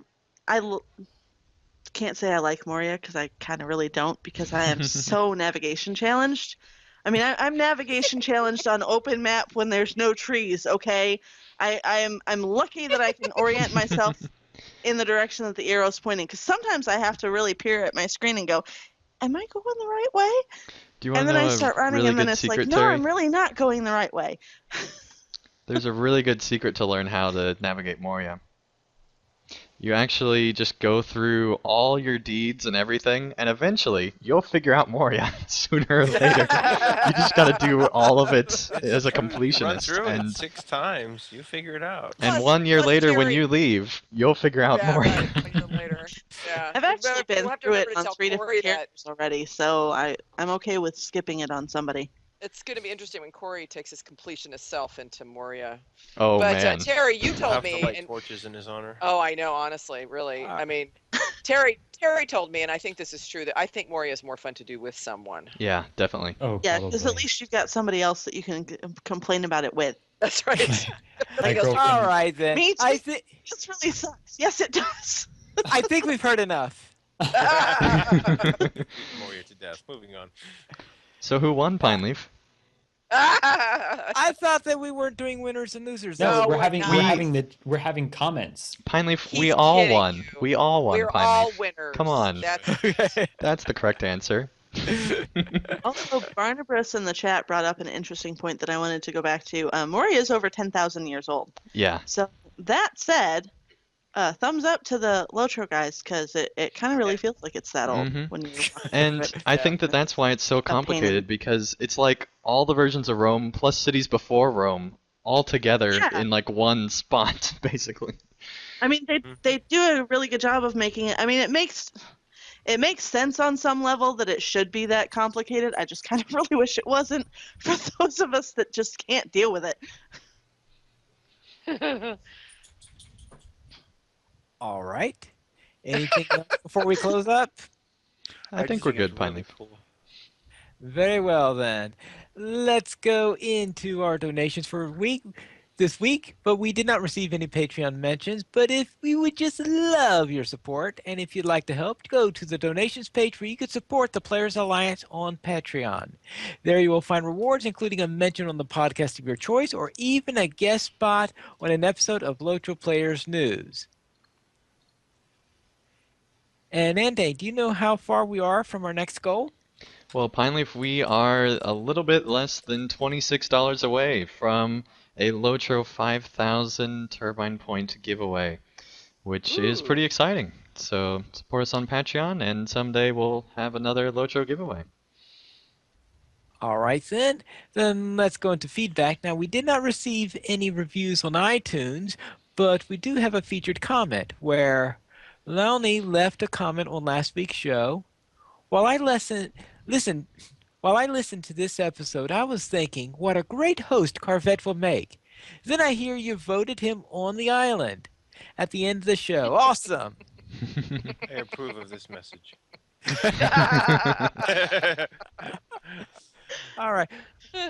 can't say I like Moria because I kind of really don't because I am so navigation challenged. I mean, I'm navigation challenged on open map when there's no trees. Okay, I'm lucky that I can orient myself in the direction that the arrow's pointing because sometimes I have to really peer at my screen and go, "Am I going the right way?" Do you want And to then I know a start running, really and then good it's like, secret, "No, Terry? I'm really not going the right way." There's a really good secret to learn how to navigate Moria. You actually just go through all your deeds and everything, and eventually you'll figure out Moria sooner or later. You just gotta do all of it as a Run completionist, through it and 6 times, you figure it out. and Plus, 1 year plus later when Terry. you leave, you'll figure out Yeah, Moria. right. A year later. Yeah. I've actually been We'll have to through it remember to on tell 3 Corey different that. characters already, so I'm okay with skipping it on somebody. It's going to be interesting when Corey takes his completionist self into Moria. Oh But man. Terry, you We'll told have to me, light and torches in his honor. oh, I know, honestly, really. Uh, I mean, Terry told me, and I think this is true, that I think Moria is more fun to do with someone. Yeah, definitely. Oh, Yeah, because at probably. least you've got somebody else that you can complain about it with. That's right. My Nobody else- girlfriend. All right then. Me too. I think This really sucks. Yes, it does. I think we've heard enough. Moria to death. Moving on. So who won, Pineleaf? I thought that we weren't doing winners and losers. No, No, we're we're having not. we're having comments. Pineleaf, we He's all kidding won. you. We all won, We're all Pineleaf. winners. Come on. That's Okay. That's the correct answer. Also, Barnabas in the chat brought up an interesting point that I wanted to go back to. Moria is over 10,000 years old. Yeah. So that said, thumbs up to the LOTRO guys because it kind of really feels like it's that old Mhm. when you walk through And it. I Yeah. think that that's why it's so painting. complicated because it's like all the versions of Rome plus cities before Rome all together Yeah. in like one spot, basically. I mean, they do a really good job of making it. I mean, it makes sense on some level that it should be that complicated. I just kind of really wish it wasn't for those of us that just can't deal with it. All right. Anything else before we close up? I I think just we're think it's good, really Pineleaf. cool. Very well then. Let's go into our donations for this week, but we did not receive any Patreon mentions. But if we would just love your support, and if you'd like to help, go to the donations page where you could support the Players Alliance on Patreon. There you will find rewards, including a mention on the podcast of your choice, or even a guest spot on an episode of LOTRO Players News. And Ande, do you know how far we are from our next goal? Well, Pineleaf, we are a little bit less than $26 away from a Lotro 5,000 turbine point giveaway, which is Ooh. pretty exciting. So support us on Patreon, and someday we'll have another Lotro giveaway. All right, then. Then let's go into feedback. Now, we did not receive any reviews on iTunes, but we do have a featured comment where Leonie left a comment on last week's show. While I listen, while I listened to this episode, I was thinking, what a great host Carvette will make. Then I hear you voted him on the island at the end of the show. Awesome. I approve of this message. All right.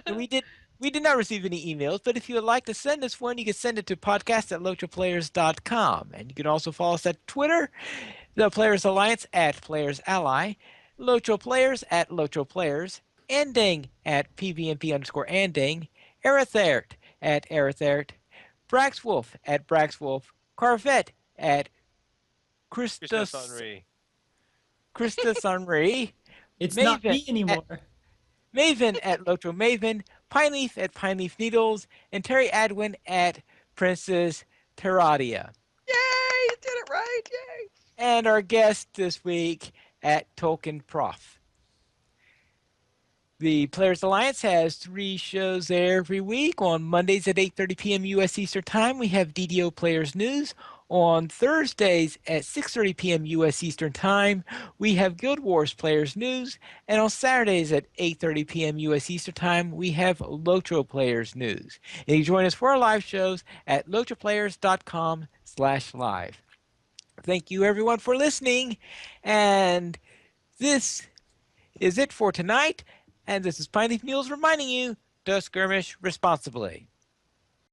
And we did not receive any emails, but if you would like to send us one, you can send it to podcast@lotroplayers.com. And you can also follow us at Twitter, the Players Alliance at Players Ally, Lotro Players at Lotro Players, Ending at PVMP_Ending, Arathert at Arathert, Braxwolf at Braxwolf, Carvet at Christmas Christus Henri. Christus Henri, It's not Maven me at anymore. Maven at Lotro Maven, Pineleaf at Pineleaf Needles, and Terry Adwin at Princess Terradia. Yay! You did it right! Yay! And our guest this week at Tolkien Prof. The Players Alliance has 3 shows every week. On Mondays at 8:30 p.m. U.S. Eastern Time, we have DDO Players News. On Thursdays at 6:30 p.m. U.S. Eastern Time, we have Guild Wars Players News. And on Saturdays at 8:30 p.m. U.S. Eastern Time, we have LOTRO Players News. And you can join us for our live shows at lotroplayers.com/live. Thank you, everyone, for listening. And this is it for tonight. And this is Pineleaf Mules reminding you to skirmish responsibly.